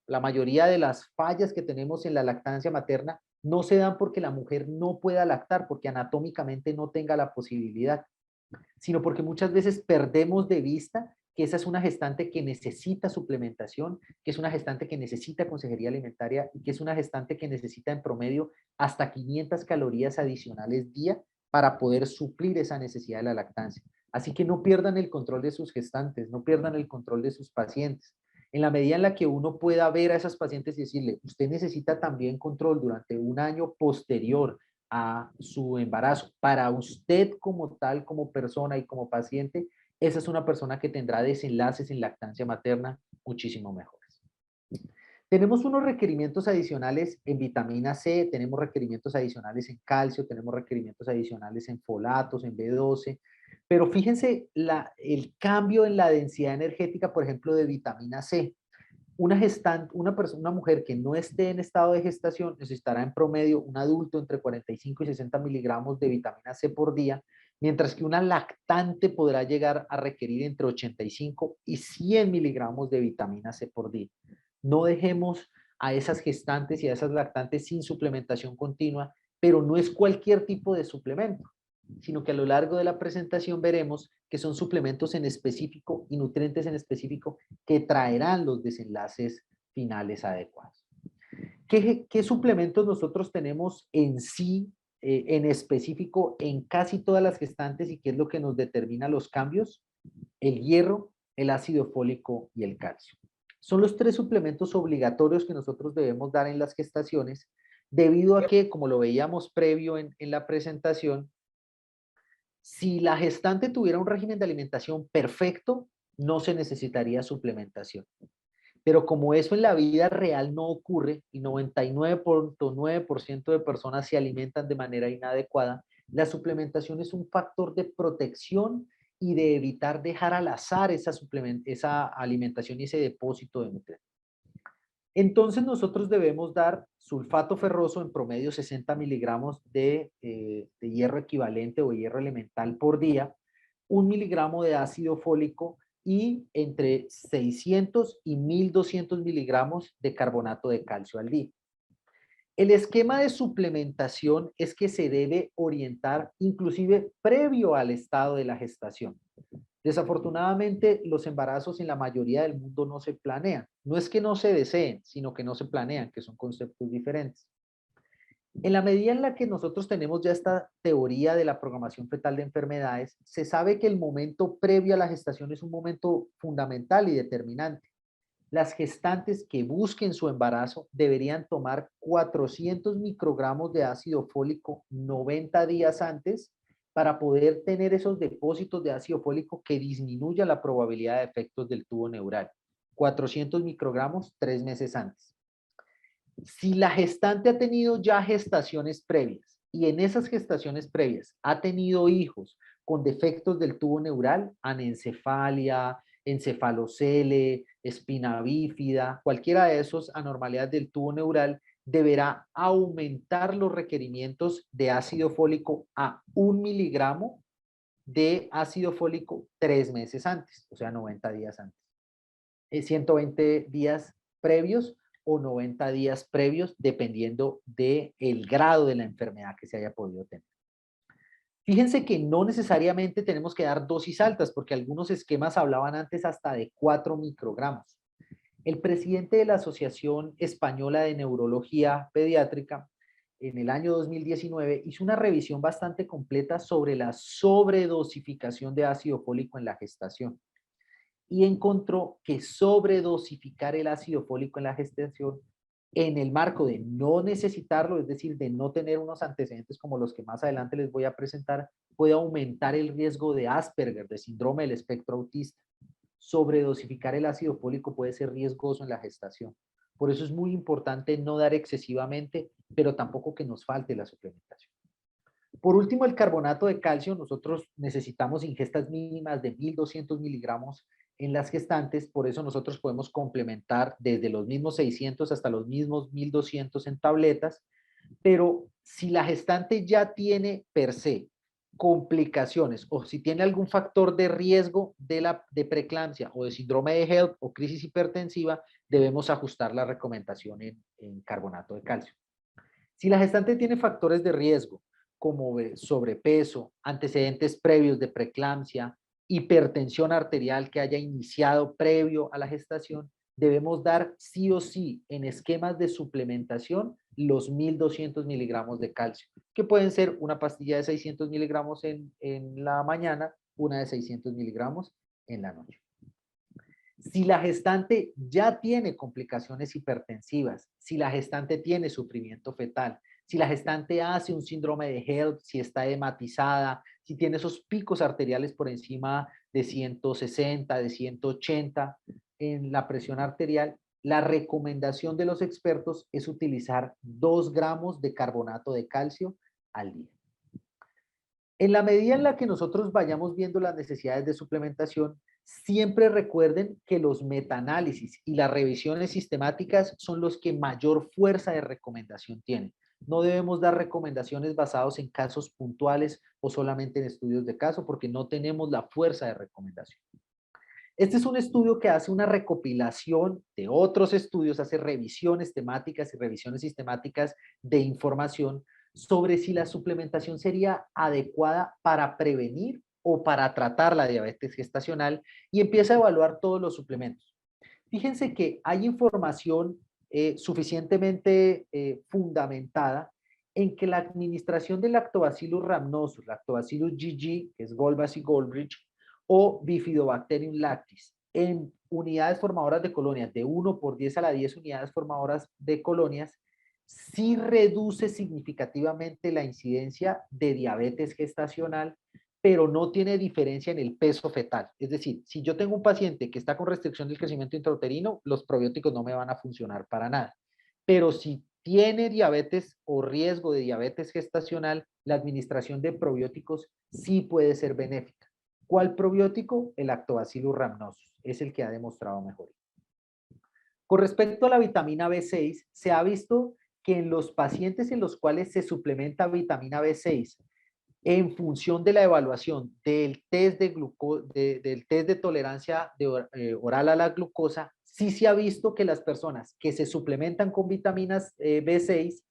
la mayoría de las fallas que tenemos en la lactancia materna no se dan porque la mujer no pueda lactar, porque anatómicamente no tenga la posibilidad, sino porque muchas veces perdemos de vista que esa es una gestante que necesita suplementación, que es una gestante que necesita consejería alimentaria y que es una gestante que necesita en promedio hasta 500 calorías adicionales día para poder suplir esa necesidad de la lactancia. Así que no pierdan el control de sus gestantes, no pierdan el control de sus pacientes. En la medida en la que uno pueda ver a esas pacientes y decirle, usted necesita también control durante un año posterior a su embarazo. Para usted como tal, como persona y como paciente, esa es una persona que tendrá desenlaces en lactancia materna muchísimo mejores. Tenemos unos requerimientos adicionales en vitamina C, tenemos requerimientos adicionales en calcio, tenemos requerimientos adicionales en folatos, en B12, pero fíjense el cambio en la densidad energética, por ejemplo, de vitamina C. Una mujer que no esté en estado de gestación necesitará en promedio, un adulto, entre 45 y 60 miligramos de vitamina C por día, mientras que una lactante podrá llegar a requerir entre 85 y 100 miligramos de vitamina C por día. No dejemos a esas gestantes y a esas lactantes sin suplementación continua, pero no es cualquier tipo de suplemento, sino que a lo largo de la presentación veremos que son suplementos en específico y nutrientes en específico que traerán los desenlaces finales adecuados. ¿Qué suplementos nosotros tenemos en sí en específico en casi todas las gestantes y qué es lo que nos determina los cambios: el hierro, el ácido fólico y el calcio. Son los 3 suplementos obligatorios que nosotros debemos dar en las gestaciones, debido a que, como lo veíamos previo en la presentación, si la gestante tuviera un régimen de alimentación perfecto, no se necesitaría suplementación. Pero como eso en la vida real no ocurre y 99.9% de personas se alimentan de manera inadecuada, la suplementación es un factor de protección y de evitar dejar al azar esa alimentación y ese depósito de nutrientes. Entonces nosotros debemos dar sulfato ferroso en promedio 60 miligramos de hierro equivalente o hierro elemental por día, 1 miligramo de ácido fólico y entre 600 y 1200 miligramos de carbonato de calcio al día. El esquema de suplementación es que se debe orientar inclusive previo al estado de la gestación. Desafortunadamente, los embarazos en la mayoría del mundo no se planean. No es que no se deseen, sino que no se planean, que son conceptos diferentes. En la medida en la que nosotros tenemos ya esta teoría de la programación fetal de enfermedades, se sabe que el momento previo a la gestación es un momento fundamental y determinante. Las gestantes que busquen su embarazo deberían tomar 400 microgramos de ácido fólico 90 días antes para poder tener esos depósitos de ácido fólico que disminuya la probabilidad de efectos del tubo neural. 400 microgramos 3 meses antes. Si la gestante ha tenido ya gestaciones previas y en esas gestaciones previas ha tenido hijos con defectos del tubo neural, anencefalia, encefalocele, espina bífida, cualquiera de esos anormalidades del tubo neural, deberá aumentar los requerimientos de ácido fólico a 1 miligramo de ácido fólico 3 meses antes, o sea, 90 días antes. 120 días previos o 90 días previos, dependiendo del grado de la enfermedad que se haya podido tener. Fíjense que no necesariamente tenemos que dar dosis altas, porque algunos esquemas hablaban antes hasta de 4 microgramos. El presidente de la Asociación Española de Neurología Pediátrica, en el año 2019, hizo una revisión bastante completa sobre la sobredosificación de ácido fólico en la gestación. Y encontró que sobredosificar el ácido fólico en la gestación, en el marco de no necesitarlo, es decir, de no tener unos antecedentes como los que más adelante les voy a presentar, puede aumentar el riesgo de Asperger, de síndrome del espectro autista. Sobredosificar el ácido fólico puede ser riesgoso en la gestación. Por eso es muy importante no dar excesivamente, pero tampoco que nos falte la suplementación. Por último, el carbonato de calcio. Nosotros necesitamos ingestas mínimas de 1200 miligramos en las gestantes, por eso nosotros podemos complementar desde los mismos 600 hasta los mismos 1200 en tabletas, pero si la gestante ya tiene per se complicaciones o si tiene algún factor de riesgo de preeclampsia o de síndrome de HELP o crisis hipertensiva, debemos ajustar la recomendación en carbonato de calcio. Si la gestante tiene factores de riesgo como sobrepeso, antecedentes previos de preeclampsia, hipertensión arterial que haya iniciado previo a la gestación, debemos dar sí o sí en esquemas de suplementación los 1200 miligramos de calcio, que pueden ser una pastilla de 600 miligramos en la mañana, una de 600 miligramos en la noche. Si la gestante ya tiene complicaciones hipertensivas, si la gestante tiene sufrimiento fetal, si la gestante hace un síndrome de HELP, si está hematizada, si tiene esos picos arteriales por encima de 160, de 180 en la presión arterial, la recomendación de los expertos es utilizar 2 gramos de carbonato de calcio al día. En la medida en la que nosotros vayamos viendo las necesidades de suplementación, siempre recuerden que los metaanálisis y las revisiones sistemáticas son los que mayor fuerza de recomendación tienen. No debemos dar recomendaciones basadas en casos puntuales o solamente en estudios de caso porque no tenemos la fuerza de recomendación. Este es un estudio que hace una recopilación de otros estudios, hace revisiones temáticas y revisiones sistemáticas de información sobre si la suplementación sería adecuada para prevenir o para tratar la diabetes gestacional y empieza a evaluar todos los suplementos. Fíjense que hay información suficientemente fundamentada en que la administración de Lactobacillus rhamnosus, Lactobacillus GG, que es Golbas y Goldrich, o Bifidobacterium lactis, en unidades formadoras de colonias de 1 por 10 a la 10 unidades formadoras de colonias, sí reduce significativamente la incidencia de diabetes gestacional, pero no tiene diferencia en el peso fetal. Es decir, si yo tengo un paciente que está con restricción del crecimiento intrauterino, los probióticos no me van a funcionar para nada. Pero si tiene diabetes o riesgo de diabetes gestacional, la administración de probióticos sí puede ser benéfica. ¿Cuál probiótico? El Lactobacillus rhamnosus. Es el que ha demostrado mejoría. Con respecto a la vitamina B6, se ha visto que en los pacientes en los cuales se suplementa vitamina B6, en función de la evaluación del test del test de tolerancia oral a la glucosa, sí se ha visto que las personas que se suplementan con vitaminas B6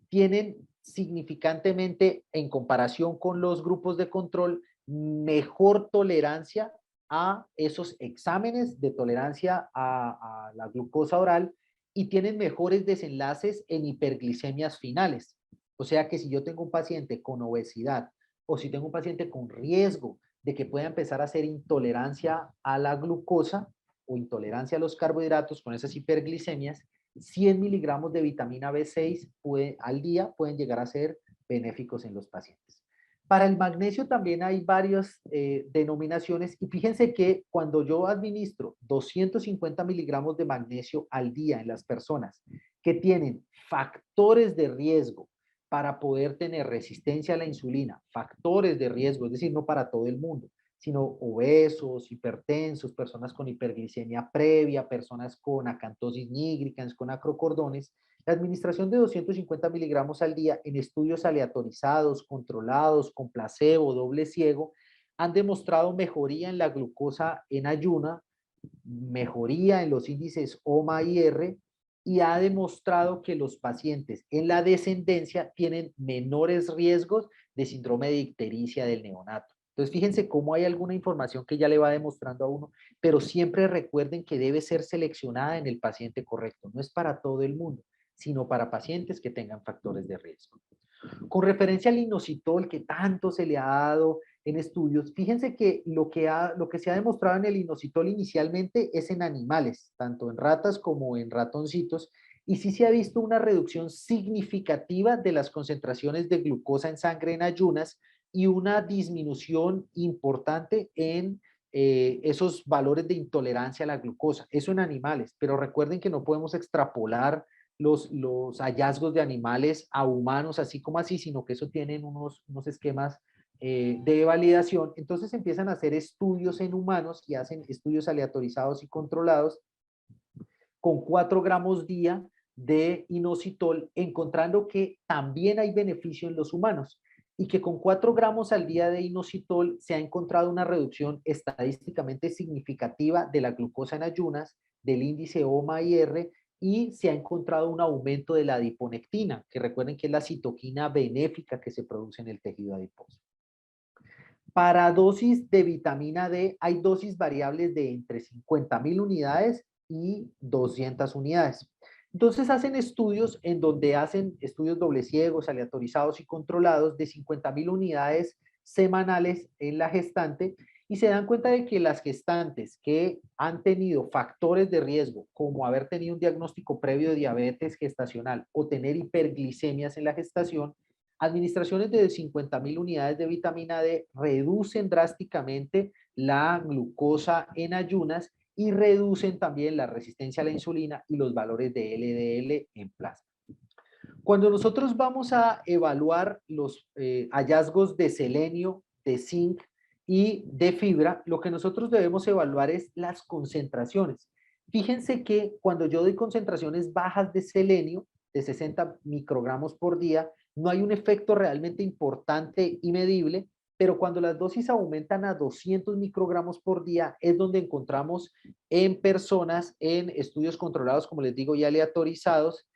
tienen significantemente, en comparación con los grupos de control, mejor tolerancia a esos exámenes de tolerancia a la glucosa oral y tienen mejores desenlaces en hiperglicemias finales. O sea que si yo tengo un paciente con obesidad o si tengo un paciente con riesgo de que pueda empezar a hacer intolerancia a la glucosa o intolerancia a los carbohidratos con esas hiperglicemias, 100 miligramos de vitamina B6 al día pueden llegar a ser benéficos en los pacientes. Para el magnesio también hay varias denominaciones y fíjense que cuando yo administro 250 miligramos de magnesio al día en las personas que tienen factores de riesgo para poder tener resistencia a la insulina, factores de riesgo, es decir, no para todo el mundo, sino obesos, hipertensos, personas con hiperglicemia previa, personas con acantosis nígricans, con acrocordones, la administración de 250 miligramos al día en estudios aleatorizados, controlados, con placebo, doble ciego, han demostrado mejoría en la glucosa en ayuna, mejoría en los índices OMA y R, y ha demostrado que los pacientes en la descendencia tienen menores riesgos de síndrome de ictericia del neonato. Entonces, fíjense cómo hay alguna información que ya le va demostrando a uno, pero siempre recuerden que debe ser seleccionada en el paciente correcto. No es para todo el mundo, sino para pacientes que tengan factores de riesgo. Con referencia al inositol, que tanto se le ha dado en estudios, fíjense que lo que se ha demostrado en el inositol inicialmente es en animales, tanto en ratas como en ratoncitos, y sí se ha visto una reducción significativa de las concentraciones de glucosa en sangre en ayunas y una disminución importante en esos valores de intolerancia a la glucosa. Eso en animales, pero recuerden que no podemos extrapolar los hallazgos de animales a humanos, así como así, sino que eso tienen unos esquemas de validación. Entonces empiezan a hacer estudios en humanos y hacen estudios aleatorizados y controlados con 4 gramos día de inositol, encontrando que también hay beneficio en los humanos y que con 4 gramos al día de inositol se ha encontrado una reducción estadísticamente significativa de la glucosa en ayunas, del índice OMA-IR, y se ha encontrado un aumento de la adiponectina, que recuerden que es la citoquina benéfica que se produce en el tejido adiposo. Para dosis de vitamina D hay dosis variables de entre 50.000 unidades y 200 unidades. Entonces hacen estudios en donde hacen estudios doble ciegos, aleatorizados y controlados de 50.000 unidades semanales en la gestante y se dan cuenta de que las gestantes que han tenido factores de riesgo, como haber tenido un diagnóstico previo de diabetes gestacional o tener hiperglicemias en la gestación, administraciones de 50.000 unidades de vitamina D reducen drásticamente la glucosa en ayunas y reducen también la resistencia a la insulina y los valores de LDL en plasma. Cuando nosotros vamos a evaluar los hallazgos de selenio, de zinc y de fibra, lo que nosotros debemos evaluar es las concentraciones. Fíjense que cuando yo doy concentraciones bajas de selenio, de 60 microgramos por día, no hay un efecto realmente importante y medible, pero cuando las dosis aumentan a 200 microgramos por día es donde encontramos en personas, en estudios controlados, como les digo, y aleatorizados,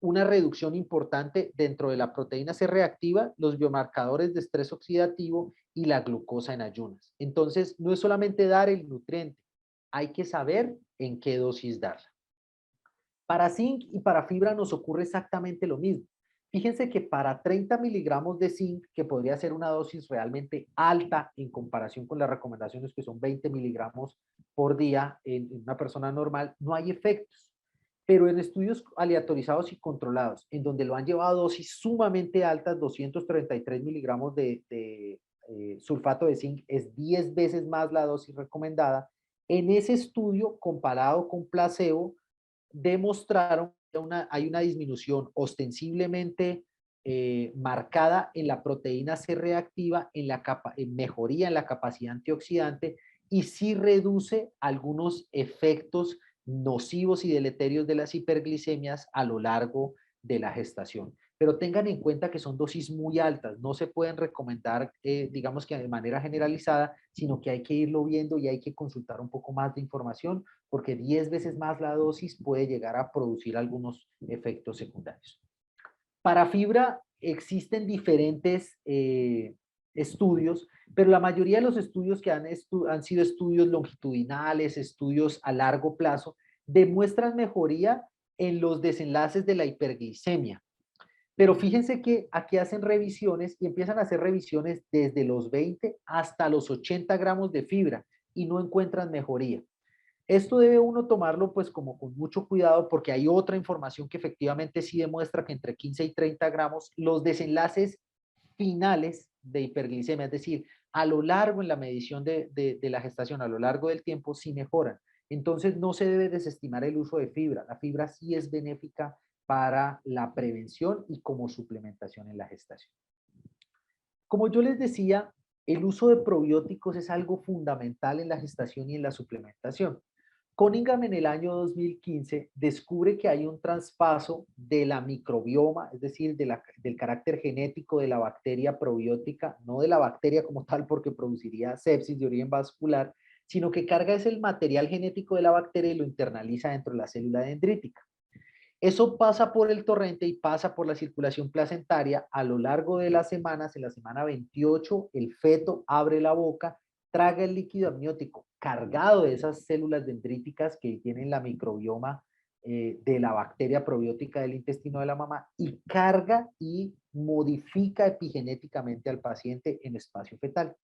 una reducción importante dentro de la proteína C reactiva, los biomarcadores de estrés oxidativo y la glucosa en ayunas. Entonces, no es solamente dar el nutriente, hay que saber en qué dosis darla. Para zinc y para fibra nos ocurre exactamente lo mismo. Fíjense que para 30 miligramos de zinc, que podría ser una dosis realmente alta en comparación con las recomendaciones que son 20 miligramos por día en una persona normal, no hay efectos. Pero en estudios aleatorizados y controlados, en donde lo han llevado a dosis sumamente altas, 233 miligramos de sulfato de zinc, es 10 veces más la dosis recomendada. En ese estudio, comparado con placebo, demostraron que hay una disminución ostensiblemente marcada en la proteína C reactiva, en mejoría en la capacidad antioxidante, y sí reduce algunos efectos nocivos y deleterios de las hiperglicemias a lo largo de la gestación. Pero tengan en cuenta que son dosis muy altas, no se pueden recomendar, digamos que de manera generalizada, sino que hay que irlo viendo y hay que consultar un poco más de información, porque 10 veces más la dosis puede llegar a producir algunos efectos secundarios. Para fibra existen diferentes estudios, pero la mayoría de los estudios que han sido estudios longitudinales, estudios a largo plazo, demuestran mejoría en los desenlaces de la hiperglicemia. Pero fíjense que aquí hacen revisiones y empiezan a hacer revisiones desde los 20 hasta los 80 gramos de fibra y no encuentran mejoría. Esto debe uno tomarlo pues como con mucho cuidado, porque hay otra información que efectivamente sí demuestra que entre 15 y 30 gramos los desenlaces finales de hiperglicemia, es decir, a lo largo en la medición de la gestación, a lo largo del tiempo, sí mejoran. Entonces no se debe desestimar el uso de fibra. La fibra sí es benéfica para la prevención y como suplementación en la gestación. Como yo les decía, el uso de probióticos es algo fundamental en la gestación y en la suplementación. Cunningham en el año 2015 descubre que hay un traspaso de la microbioma, es decir, del carácter genético de la bacteria probiótica, no de la bacteria como tal porque produciría sepsis de origen vascular, sino que carga es el material genético de la bacteria y lo internaliza dentro de la célula dendrítica. Eso pasa por el torrente y pasa por la circulación placentaria a lo largo de las semanas. En la semana 28, el feto abre la boca, traga el líquido amniótico cargado de esas células dendríticas que tienen la microbioma de la bacteria probiótica del intestino de la mamá, y carga y modifica epigenéticamente al paciente en espacio fetal.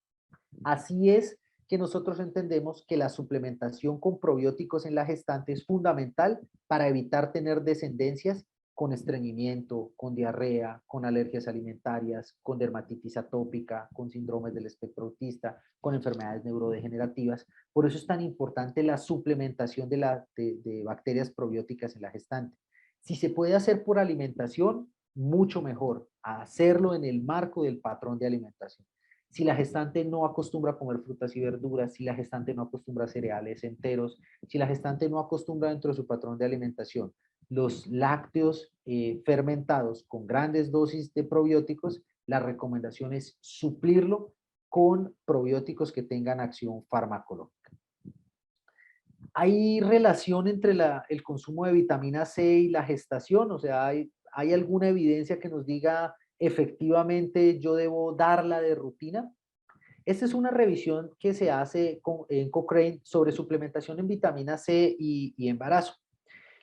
Así es que nosotros entendemos que la suplementación con probióticos en la gestante es fundamental para evitar tener descendencias con estreñimiento, con diarrea, con alergias alimentarias, con dermatitis atópica, con síndromes del espectro autista, con enfermedades neurodegenerativas. Por eso es tan importante la suplementación de bacterias probióticas en la gestante. Si se puede hacer por alimentación, mucho mejor. Hacerlo en el marco del patrón de alimentación. Si la gestante no acostumbra a comer frutas y verduras, si la gestante no acostumbra a cereales enteros, si la gestante no acostumbra dentro de su patrón de alimentación los lácteos fermentados con grandes dosis de probióticos, la recomendación es suplirlo con probióticos que tengan acción farmacológica. ¿Hay relación entre el consumo de vitamina C y la gestación? O sea, ¿hay alguna evidencia que nos diga efectivamente yo debo darla de rutina? Esta es una revisión que se hace en Cochrane sobre suplementación en vitamina C y embarazo.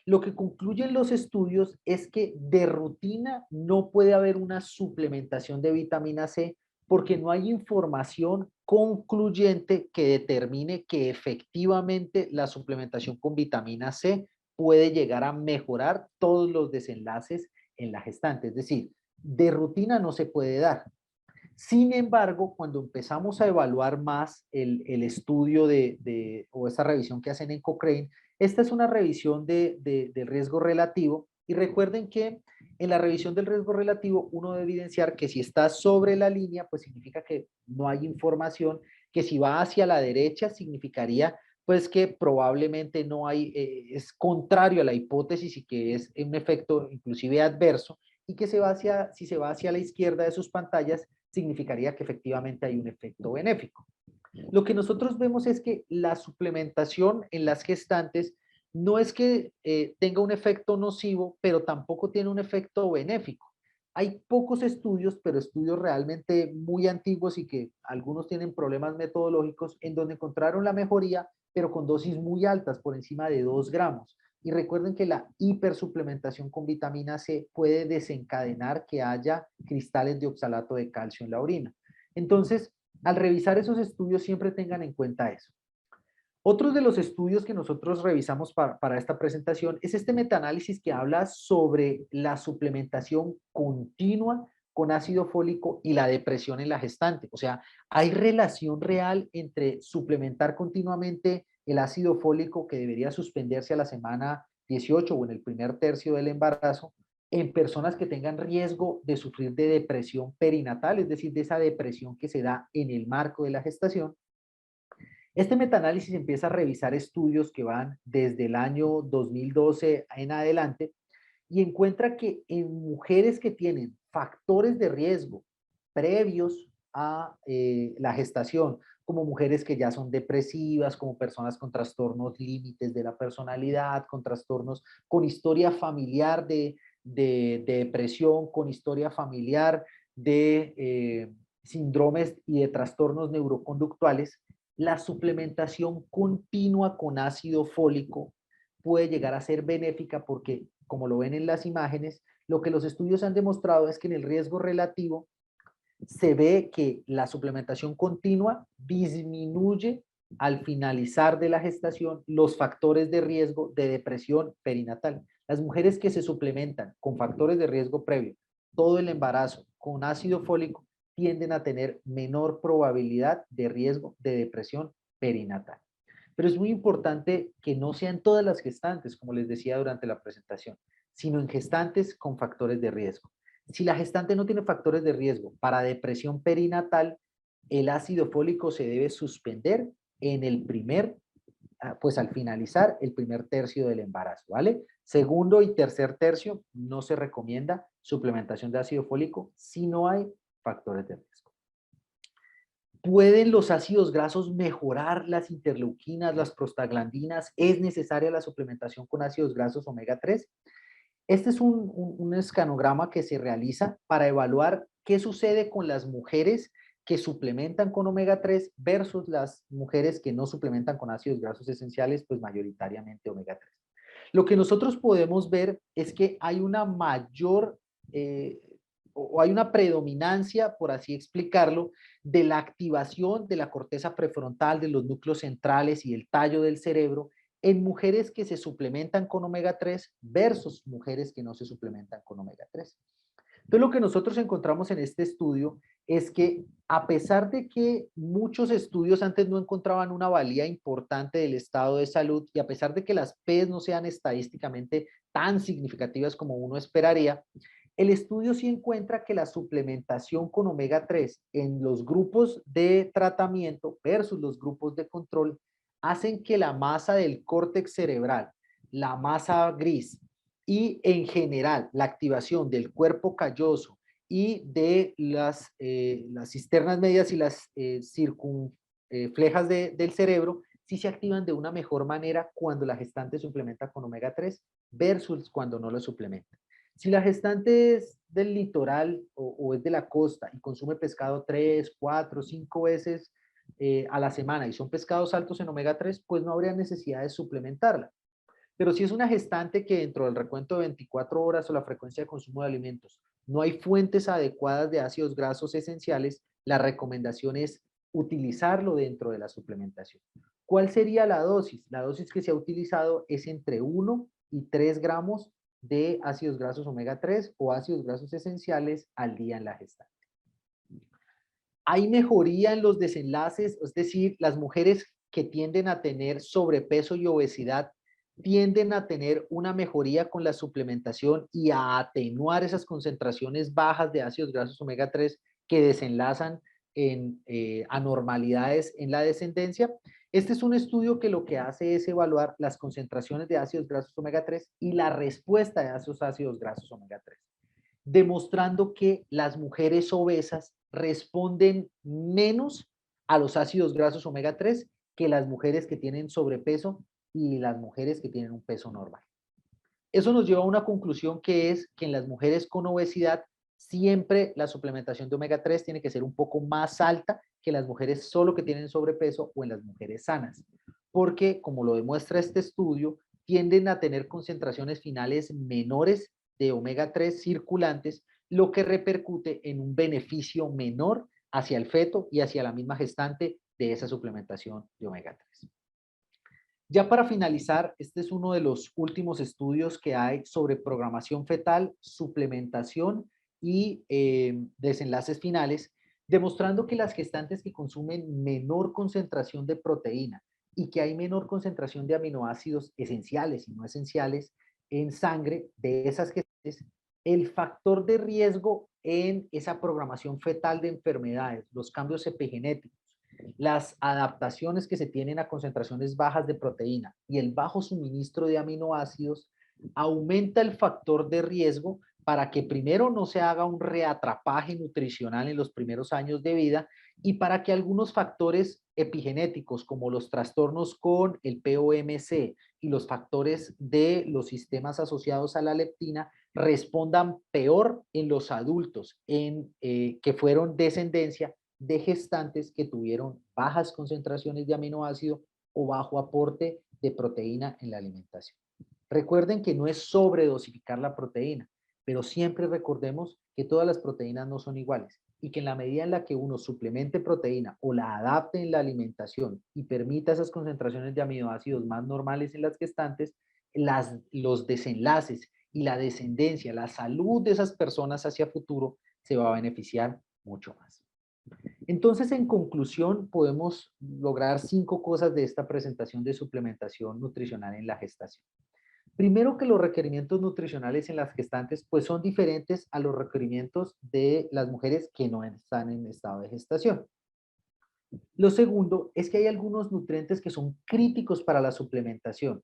Lo que concluyen los estudios es que de rutina no puede haber una suplementación de vitamina C porque no hay información concluyente que determine que efectivamente la suplementación con vitamina C puede llegar a mejorar todos los desenlaces en la gestante. Es decir, de rutina no se puede dar. Sin embargo, cuando empezamos a evaluar más el estudio o esa revisión que hacen en Cochrane, esta es una revisión de riesgo relativo, y recuerden que en la revisión del riesgo relativo uno debe evidenciar que si está sobre la línea, pues significa que no hay información, que si va hacia la derecha significaría pues que probablemente no hay, es contrario a la hipótesis y que es un efecto inclusive adverso, y que si se va hacia la izquierda de sus pantallas, significaría que efectivamente hay un efecto benéfico. Lo que nosotros vemos es que la suplementación en las gestantes no es que tenga un efecto nocivo, pero tampoco tiene un efecto benéfico. Hay pocos estudios, pero estudios realmente muy antiguos y que algunos tienen problemas metodológicos, en donde encontraron la mejoría, pero con dosis muy altas, por encima de 2 gramos. Y recuerden que la hipersuplementación con vitamina C puede desencadenar que haya cristales de oxalato de calcio en la orina. Entonces, al revisar esos estudios, siempre tengan en cuenta eso. Otro de los estudios que nosotros revisamos para esta presentación es este metaanálisis que habla sobre la suplementación continua con ácido fólico y la depresión en la gestante. O sea, hay relación real entre suplementar continuamente el ácido fólico, que debería suspenderse a la semana 18 o en el primer tercio del embarazo, en personas que tengan riesgo de sufrir de depresión perinatal, es decir, de esa depresión que se da en el marco de la gestación. Este metaanálisis empieza a revisar estudios que van desde el año 2012 en adelante y encuentra que en mujeres que tienen factores de riesgo previos a la gestación, como mujeres que ya son depresivas, como personas con trastornos límites de la personalidad, con trastornos, con historia familiar de depresión, con historia familiar de síndromes y de trastornos neuroconductuales, la suplementación continua con ácido fólico puede llegar a ser benéfica porque, como lo ven en las imágenes, lo que los estudios han demostrado es que en el riesgo relativo se ve que la suplementación continua disminuye al finalizar de la gestación los factores de riesgo de depresión perinatal. Las mujeres que se suplementan con factores de riesgo previo todo el embarazo con ácido fólico tienden a tener menor probabilidad de riesgo de depresión perinatal. Pero es muy importante que no sean todas las gestantes, como les decía durante la presentación, sino en gestantes con factores de riesgo. Si la gestante no tiene factores de riesgo para depresión perinatal, el ácido fólico se debe suspender en el pues al finalizar el primer tercio del embarazo, ¿vale? Segundo y tercer tercio no se recomienda suplementación de ácido fólico si no hay factores de riesgo. ¿Pueden los ácidos grasos mejorar las interleuquinas, las prostaglandinas? ¿Es necesaria la suplementación con ácidos grasos omega 3? Este es un escanograma que se realiza para evaluar qué sucede con las mujeres que suplementan con omega 3 versus las mujeres que no suplementan con ácidos grasos esenciales, pues mayoritariamente omega 3. Lo que nosotros podemos ver es que hay una mayor o hay una predominancia, por así explicarlo, de la activación de la corteza prefrontal, de los núcleos centrales y el tallo del cerebro en mujeres que se suplementan con omega 3 versus mujeres que no se suplementan con omega 3. Entonces, lo que nosotros encontramos en este estudio es que a pesar de que muchos estudios antes no encontraban una valía importante del estado de salud y a pesar de que las P's no sean estadísticamente tan significativas como uno esperaría, el estudio sí encuentra que la suplementación con omega 3 en los grupos de tratamiento versus los grupos de control hacen que la masa del córtex cerebral, la masa gris y en general la activación del cuerpo calloso y de las cisternas medias y las circunflejas del cerebro sí se activan de una mejor manera cuando la gestante suplementa con omega 3 versus cuando no lo suplementa. Si la gestante es del litoral o es de la costa y consume pescado 3, 4, 5 veces a la semana y son pescados altos en omega 3, pues no habría necesidad de suplementarla. Pero si es una gestante que dentro del recuento de 24 horas o la frecuencia de consumo de alimentos no hay fuentes adecuadas de ácidos grasos esenciales, la recomendación es utilizarlo dentro de la suplementación. ¿Cuál sería la dosis? La dosis que se ha utilizado es entre 1 y 3 gramos de ácidos grasos omega 3 o ácidos grasos esenciales al día en la gestante. Hay mejoría en los desenlaces, es decir, las mujeres que tienden a tener sobrepeso y obesidad tienden a tener una mejoría con la suplementación y a atenuar esas concentraciones bajas de ácidos grasos omega 3 que desenlazan en anormalidades en la descendencia. Este es un estudio que lo que hace es evaluar las concentraciones de ácidos grasos omega 3 y la respuesta de esos ácidos grasos omega 3, demostrando que las mujeres obesas responden menos a los ácidos grasos omega 3 que las mujeres que tienen sobrepeso y las mujeres que tienen un peso normal. Eso nos lleva a una conclusión que es que en las mujeres con obesidad siempre la suplementación de omega 3 tiene que ser un poco más alta que las mujeres solo que tienen sobrepeso o en las mujeres sanas. Porque, como lo demuestra este estudio, tienden a tener concentraciones finales menores de omega 3 circulantes, lo que repercute en un beneficio menor hacia el feto y hacia la misma gestante de esa suplementación de omega 3. Ya para finalizar, este es uno de los últimos estudios que hay sobre programación fetal, suplementación y desenlaces finales, demostrando que las gestantes que consumen menor concentración de proteína y que hay menor concentración de aminoácidos esenciales y no esenciales en sangre de esas gestantes, el factor de riesgo en esa programación fetal de enfermedades, los cambios epigenéticos, las adaptaciones que se tienen a concentraciones bajas de proteína y el bajo suministro de aminoácidos aumenta el factor de riesgo para que primero no se haga un reatrapaje nutricional en los primeros años de vida y para que algunos factores epigenéticos como los trastornos con el POMC y los factores de los sistemas asociados a la leptina respondan peor en los adultos que fueron descendencia de gestantes que tuvieron bajas concentraciones de aminoácido o bajo aporte de proteína en la alimentación. Recuerden que no es sobredosificar la proteína, pero siempre recordemos que todas las proteínas no son iguales y que en la medida en la que uno suplemente proteína o la adapte en la alimentación y permita esas concentraciones de aminoácidos más normales en las gestantes, los desenlaces y la descendencia, la salud de esas personas hacia futuro se va a beneficiar mucho más. Entonces, en conclusión, podemos lograr 5 cosas de esta presentación de suplementación nutricional en la gestación. Primero, que los requerimientos nutricionales en las gestantes pues son diferentes a los requerimientos de las mujeres que no están en estado de gestación. Lo segundo es que hay algunos nutrientes que son críticos para la suplementación.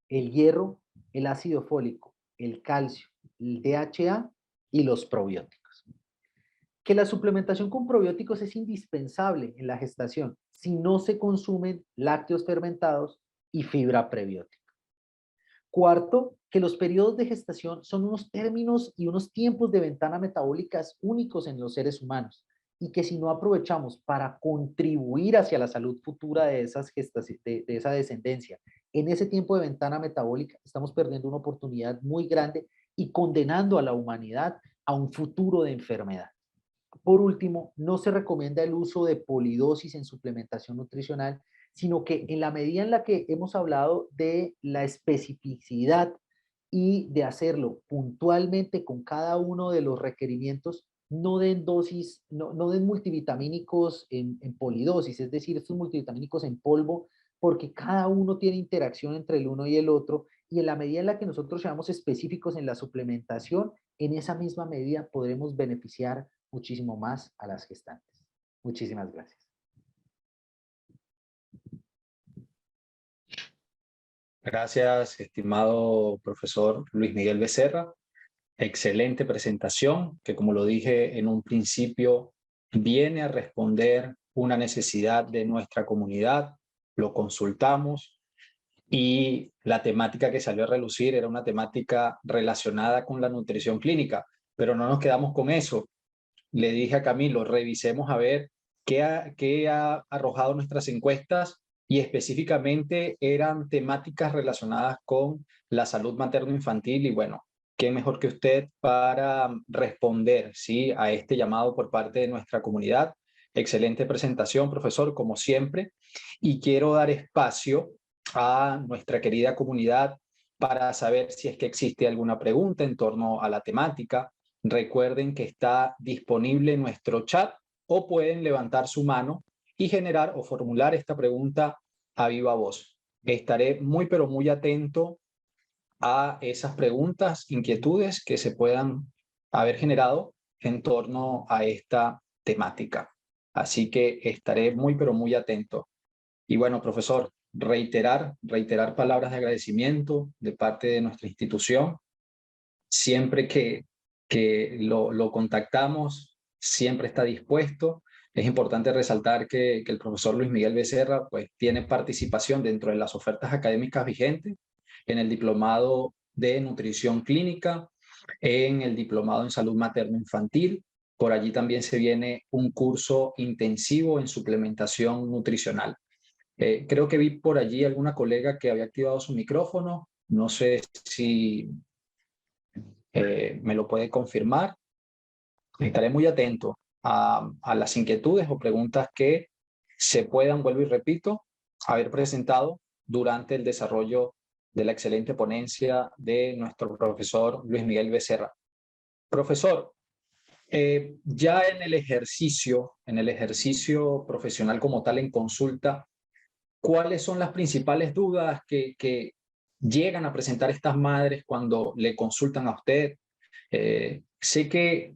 El hierro, el ácido fólico, el calcio, el DHA y los probióticos. Que la suplementación con probióticos es indispensable en la gestación si no se consumen lácteos fermentados y fibra prebiótica. Cuarto, que los periodos de gestación son unos términos y unos tiempos de ventana metabólicas únicos en los seres humanos y que si no aprovechamos para contribuir hacia la salud futura de esa descendencia en ese tiempo de ventana metabólica, estamos perdiendo una oportunidad muy grande y condenando a la humanidad a un futuro de enfermedad. Por último, no se recomienda el uso de polidosis en suplementación nutricional, sino que en la medida en la que hemos hablado de la especificidad y de hacerlo puntualmente con cada uno de los requerimientos, no den dosis, no den multivitamínicos en polidosis, es decir, estos multivitamínicos en polvo, porque cada uno tiene interacción entre el uno y el otro, y en la medida en la que nosotros seamos específicos en la suplementación, en esa misma medida podremos beneficiar muchísimo más a las gestantes. Muchísimas gracias. Gracias, estimado profesor Luis Miguel Becerra. Excelente presentación que, como lo dije en un principio, viene a responder una necesidad de nuestra comunidad. Lo consultamos y la temática que salió a relucir era una temática relacionada con la nutrición clínica, pero no nos quedamos con eso. Le dije a Camilo, revisemos a ver qué ha arrojado nuestras encuestas y específicamente eran temáticas relacionadas con la salud materno-infantil y bueno, qué mejor que usted para responder, ¿sí?, a este llamado por parte de nuestra comunidad. Excelente presentación, profesor, como siempre, y quiero dar espacio a nuestra querida comunidad para saber si es que existe alguna pregunta en torno a la temática. Recuerden que está disponible nuestro chat o pueden levantar su mano y generar o formular esta pregunta a viva voz. Estaré muy pero muy atento a esas preguntas, inquietudes que se puedan haber generado en torno a esta temática. Así que estaré muy pero muy atento. Y bueno, profesor, reiterar palabras de agradecimiento de parte de nuestra institución. Siempre que lo contactamos, siempre está dispuesto. Es importante resaltar que el profesor Luis Miguel Becerra pues, tiene participación dentro de las ofertas académicas vigentes en el diplomado de nutrición clínica, en el diplomado en salud materno-infantil. Por allí también se viene un curso intensivo en suplementación nutricional. Creo que vi por allí alguna colega que había activado su micrófono. No sé si me lo puede confirmar. Estaré muy atento a las inquietudes o preguntas que se puedan, vuelvo y repito, haber presentado durante el desarrollo de la excelente ponencia de nuestro profesor Luis Miguel Becerra. Profesor, ya en el ejercicio profesional como tal en consulta, ¿cuáles son las principales dudas que llegan a presentar estas madres cuando le consultan a usted? Sé que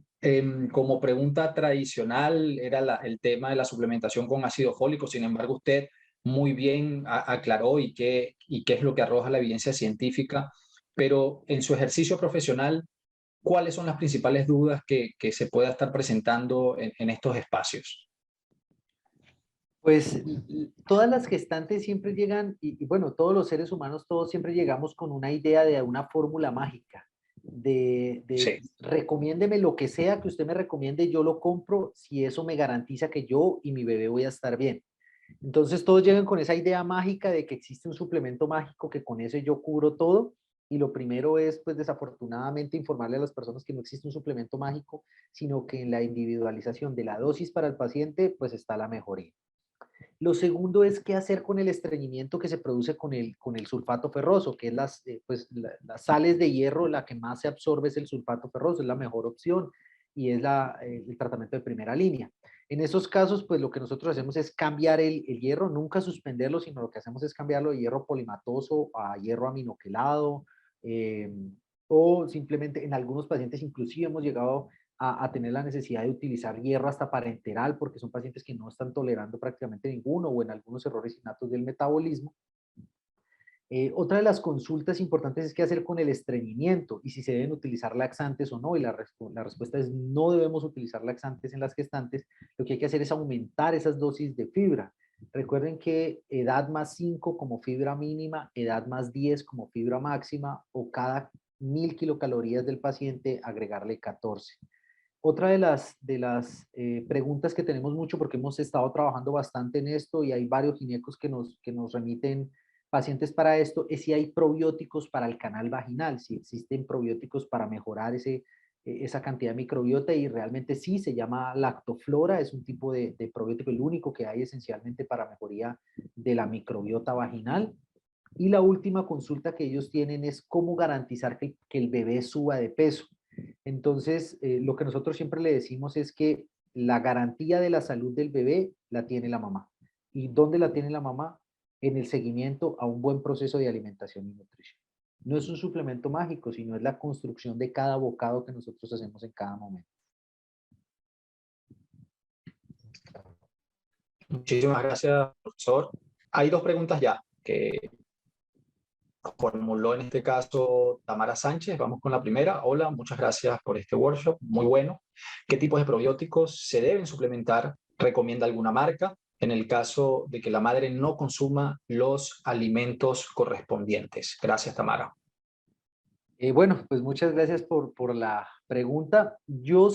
como pregunta tradicional era el tema de la suplementación con ácido fólico, sin embargo usted muy bien aclaró y qué es lo que arroja la evidencia científica, pero en su ejercicio profesional, ¿cuáles son las principales dudas que se pueda estar presentando en estos espacios? Pues todas las gestantes siempre llegan, y bueno, todos los seres humanos, todos siempre llegamos con una idea de una fórmula mágica, Sí. recomiéndeme lo que sea que usted me recomiende, yo lo compro si eso me garantiza que yo y mi bebé voy a estar bien. Entonces todos llegan con esa idea mágica de que existe un suplemento mágico que con ese yo cubro todo. Y lo primero es, pues desafortunadamente, informarle a las personas que no existe un suplemento mágico, sino que en la individualización de la dosis para el paciente, pues está la mejoría. Lo segundo es qué hacer con el estreñimiento que se produce con el sulfato ferroso, que es las sales de hierro, la que más se absorbe es el sulfato ferroso, es la mejor opción y es el tratamiento de primera línea. En esos casos, pues lo que nosotros hacemos es cambiar el hierro, nunca suspenderlo, sino lo que hacemos es cambiarlo de hierro polimatoso a hierro aminoquelado, o simplemente en algunos pacientes inclusive hemos llegado a tener la necesidad de utilizar hierro hasta parenteral, porque son pacientes que no están tolerando prácticamente ninguno o en algunos errores innatos del metabolismo. Otra de las consultas importantes es qué hacer con el estreñimiento y si se deben utilizar laxantes o no. Y la respuesta es no debemos utilizar laxantes en las gestantes. Lo que hay que hacer es aumentar esas dosis de fibra. Recuerden que edad más 5 como fibra mínima, edad más 10 como fibra máxima, o cada 1000 kilocalorías del paciente agregarle 14. Otra de las preguntas que tenemos mucho, porque hemos estado trabajando bastante en esto y hay varios ginecos que nos remiten pacientes para esto, es si hay probióticos para el canal vaginal, si existen probióticos para mejorar esa cantidad de microbiota, y realmente sí, se llama lactoflora, es un tipo de probiótico, el único que hay esencialmente para mejoría de la microbiota vaginal. Y la última consulta que ellos tienen es cómo garantizar que el bebé suba de peso. Entonces, lo que nosotros siempre le decimos es que la garantía de la salud del bebé la tiene la mamá. ¿Y dónde la tiene la mamá? En el seguimiento a un buen proceso de alimentación y nutrición. No es un suplemento mágico, sino es la construcción de cada bocado que nosotros hacemos en cada momento. Muchísimas gracias, profesor. Hay dos preguntas ya que formuló en este caso Tamara Sánchez. Vamos con la primera. Hola, muchas gracias por este workshop, muy bueno. ¿Qué tipos de probióticos se deben suplementar? ¿Recomienda alguna marca en el caso de que la madre no consuma los alimentos correspondientes? Gracias, Tamara. Bueno, pues muchas gracias por la pregunta. Yo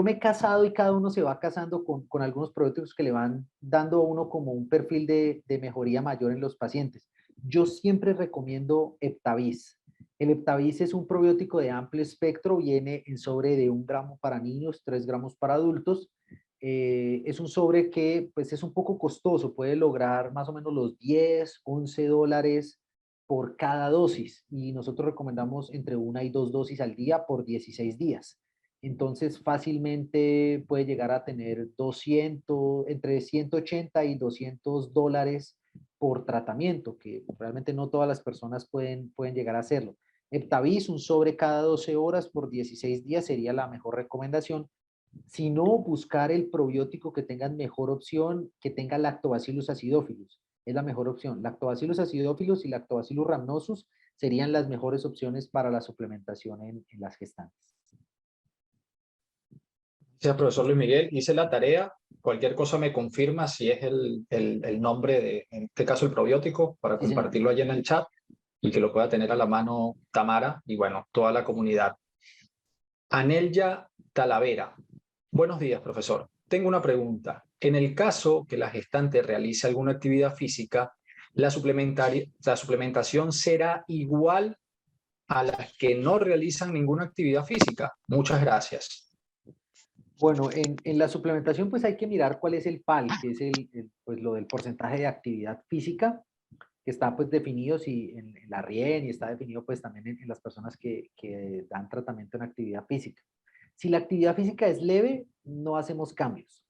me he casado y cada uno se va casando con algunos probióticos que le van dando a uno como un perfil de mejoría mayor en los pacientes. Yo siempre recomiendo Heptavis. El Heptavis es un probiótico de amplio espectro, viene en sobre de 1 gramo para niños, 3 gramos para adultos. Es un sobre que pues es un poco costoso, puede lograr más o menos los 10, 11 dólares por cada dosis, y nosotros recomendamos entre 1 y 2 dosis al día por 16 días. Entonces fácilmente puede llegar a tener entre 180 y 200 dólares por tratamiento, que realmente no todas las personas pueden llegar a hacerlo. Heptavis, un sobre cada 12 horas por 16 días sería la mejor recomendación. Si no, buscar el probiótico que tenga mejor opción, que tenga Lactobacillus acidophilus. Es la mejor opción. Lactobacillus acidophilus y Lactobacillus rhamnosus serían las mejores opciones para la suplementación en las gestantes. Gracias, profesor Luis Miguel. Hice la tarea. Cualquier cosa me confirma si es el nombre de, en este caso, el probiótico, para Sí, señor. compartirlo allí en el chat y que lo pueda tener a la mano Tamara y, bueno, toda la comunidad. Anelja Talavera. Buenos días, profesor. Tengo una pregunta. En el caso que la gestante realice alguna actividad física ¿La suplementación será igual a las que no realizan ninguna actividad física? Muchas gracias. Bueno, en la suplementación pues hay que mirar cuál es el PAL, que es pues lo del porcentaje de actividad física, que está pues definido si en la RIEN y está definido pues también en las personas que dan tratamiento en actividad física. Si la actividad física es leve, no hacemos cambios.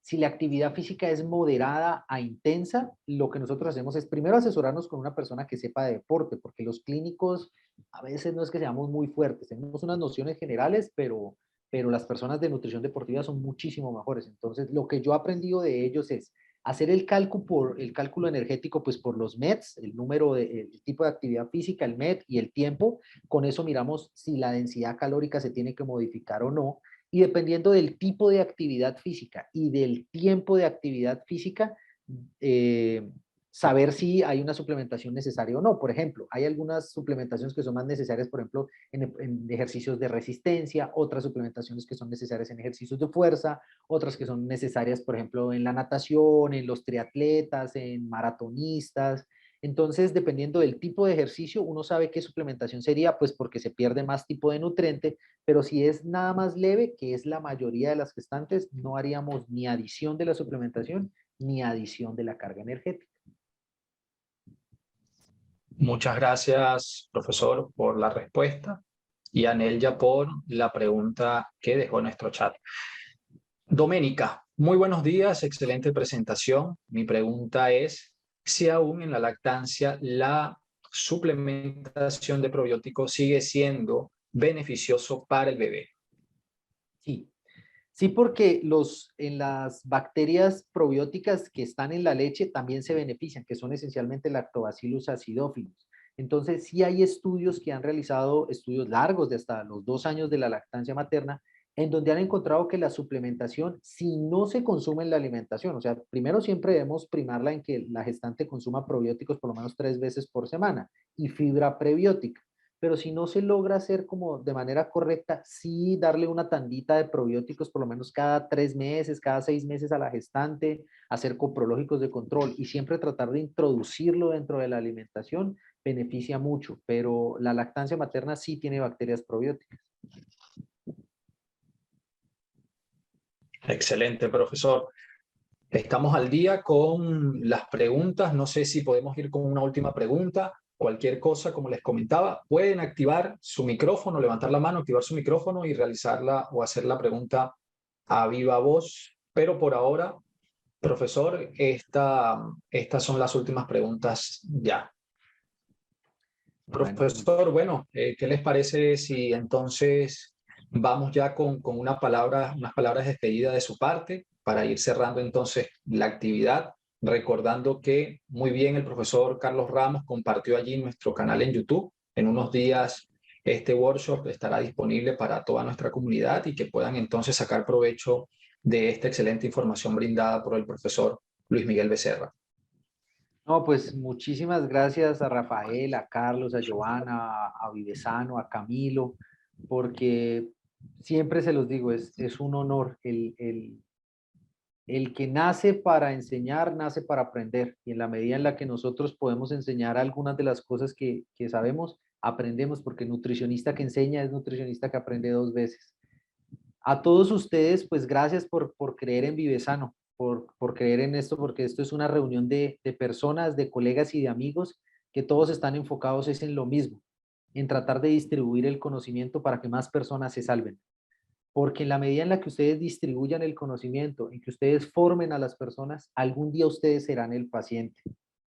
Si la actividad física es moderada a intensa, lo que nosotros hacemos es primero asesorarnos con una persona que sepa de deporte, porque los clínicos a veces no es que seamos muy fuertes, tenemos unas nociones generales, pero las personas de nutrición deportiva son muchísimo mejores. Entonces, lo que yo he aprendido de ellos es hacer el cálculo energético pues por los METs, el tipo de actividad física, el MET y el tiempo. Con eso miramos si la densidad calórica se tiene que modificar o no. Y dependiendo del tipo de actividad física y del tiempo de actividad física, saber si hay una suplementación necesaria o no. Por ejemplo, hay algunas suplementaciones que son más necesarias, por ejemplo, en ejercicios de resistencia, otras suplementaciones que son necesarias en ejercicios de fuerza, otras que son necesarias, por ejemplo, en la natación, en los triatletas, en maratonistas. Entonces, dependiendo del tipo de ejercicio, uno sabe qué suplementación sería, pues porque se pierde más tipo de nutriente, pero si es nada más leve, que es la mayoría de las gestantes, no haríamos ni adición de la suplementación ni adición de la carga energética. Muchas gracias, profesor, por la respuesta y a Nelia por la pregunta que dejó en nuestro chat. Doménica, muy buenos días, excelente presentación. Mi pregunta es si aún en la lactancia la suplementación de probióticos sigue siendo beneficioso para el bebé. Sí, sí, porque en las bacterias probióticas que están en la leche también se benefician, que son esencialmente Lactobacillus acidophilus. Entonces, sí hay estudios que han realizado, estudios largos de hasta los 2 años de la lactancia materna, en donde han encontrado que la suplementación, si no se consume en la alimentación, o sea, primero siempre debemos primarla en que la gestante consuma probióticos por lo menos 3 veces por semana y fibra prebiótica. Pero si no se logra hacer como de manera correcta, sí darle una tandita de probióticos por lo menos cada 3 meses, cada 6 meses a la gestante, hacer coprológicos de control y siempre tratar de introducirlo dentro de la alimentación, beneficia mucho, pero la lactancia materna sí tiene bacterias probióticas. Excelente, profesor. Estamos al día con las preguntas. No sé si podemos ir con una última pregunta. Cualquier cosa, como les comentaba, pueden activar su micrófono, levantar la mano, activar su micrófono y realizarla o hacer la pregunta a viva voz. Pero por ahora, profesor, estas son las últimas preguntas ya. Profesor, bueno, ¿qué les parece si entonces vamos ya con unas palabras de despedida de su parte para ir cerrando entonces la actividad? Recordando que muy bien el profesor Carlos Ramos compartió allí nuestro canal en YouTube. En unos días este workshop estará disponible para toda nuestra comunidad y que puedan entonces sacar provecho de esta excelente información brindada por el profesor Luis Miguel Becerra. No, pues muchísimas gracias a Rafael, a Carlos, a Giovanna, a Vivesano, a Camilo, porque siempre se los digo, es un honor. El que nace para enseñar, nace para aprender. Y en la medida en la que nosotros podemos enseñar algunas de las cosas que sabemos, aprendemos, porque nutricionista que enseña es nutricionista que aprende 2 veces. A todos ustedes, pues gracias por creer en Vivesano, por creer en esto, porque esto es una reunión de personas, de colegas y de amigos que todos están enfocados es en lo mismo, en tratar de distribuir el conocimiento para que más personas se salven. Porque en la medida en la que ustedes distribuyan el conocimiento, en que ustedes formen a las personas, algún día ustedes serán el paciente.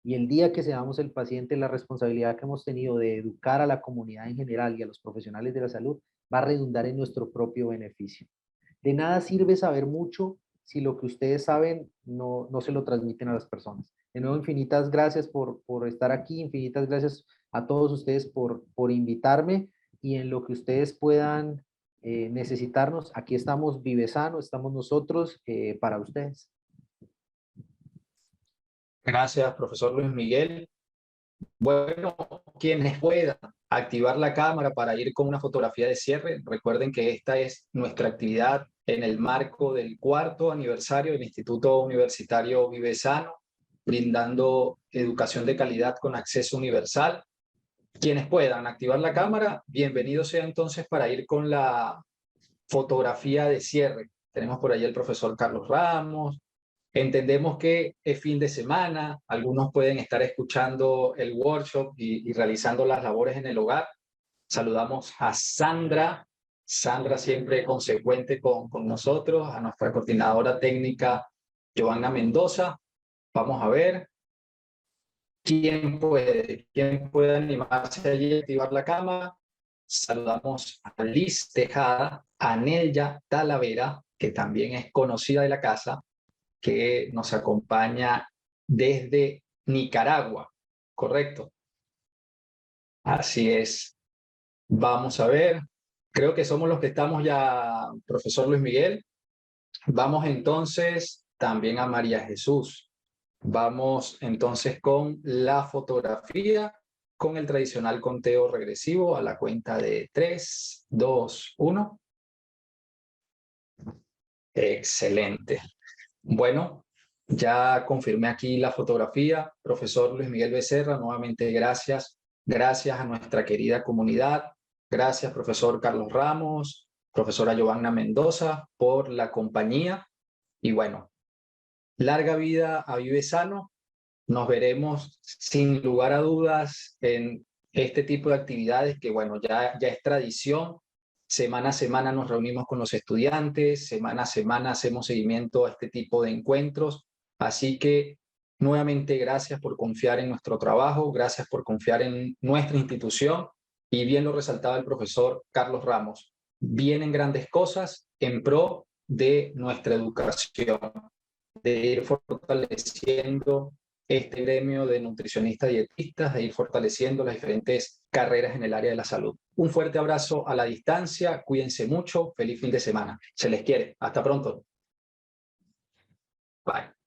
Y el día que seamos el paciente, la responsabilidad que hemos tenido de educar a la comunidad en general y a los profesionales de la salud va a redundar en nuestro propio beneficio. De nada sirve saber mucho si lo que ustedes saben no se lo transmiten a las personas. De nuevo, infinitas gracias por estar aquí, infinitas gracias a todos ustedes por invitarme y en lo que ustedes puedan necesitarnos, aquí estamos Vivesano, estamos nosotros para ustedes. Gracias, profesor Luis Miguel. Bueno, quienes puedan activar la cámara para ir con una fotografía de cierre, recuerden que esta es nuestra actividad en el marco del 4º aniversario del Instituto Universitario Vivesano. brindando educación de calidad con acceso universal. Quienes puedan activar la cámara, bienvenido sea entonces para ir con la fotografía de cierre. Tenemos por ahí el profesor Carlos Ramos. Entendemos que es fin de semana, algunos pueden estar escuchando el workshop y realizando las labores en el hogar. Saludamos a Sandra siempre consecuente con nosotros, a nuestra coordinadora técnica Giovanna Mendoza. Vamos a ver quién puede animarse allí a activar la cámara. Saludamos a Liz Tejada, a Nelia Talavera, que también es conocida de la casa, que nos acompaña desde Nicaragua, ¿correcto? Así es. Vamos a ver. Creo que somos los que estamos ya, profesor Luis Miguel. Vamos entonces también a María Jesús. Vamos entonces con la fotografía, con el tradicional conteo regresivo a la cuenta de 3, 2, 1. Excelente. Bueno, ya confirmé aquí la fotografía. Profesor Luis Miguel Becerra, nuevamente gracias. Gracias a nuestra querida comunidad. Gracias, profesor Carlos Ramos, profesora Giovanna Mendoza, por la compañía. Y bueno, larga vida a Vive Sano. Nos veremos sin lugar a dudas en este tipo de actividades que, bueno, ya es tradición. Semana a semana nos reunimos con los estudiantes, semana a semana hacemos seguimiento a este tipo de encuentros. Así que, nuevamente, gracias por confiar en nuestro trabajo, gracias por confiar en nuestra institución. Y bien lo resaltaba el profesor Carlos Ramos, vienen grandes cosas en pro de nuestra educación, de ir fortaleciendo este gremio de nutricionistas dietistas, de ir fortaleciendo las diferentes carreras en el área de la salud. Un fuerte abrazo a la distancia, cuídense mucho, feliz fin de semana. Se les quiere. Hasta pronto. Bye.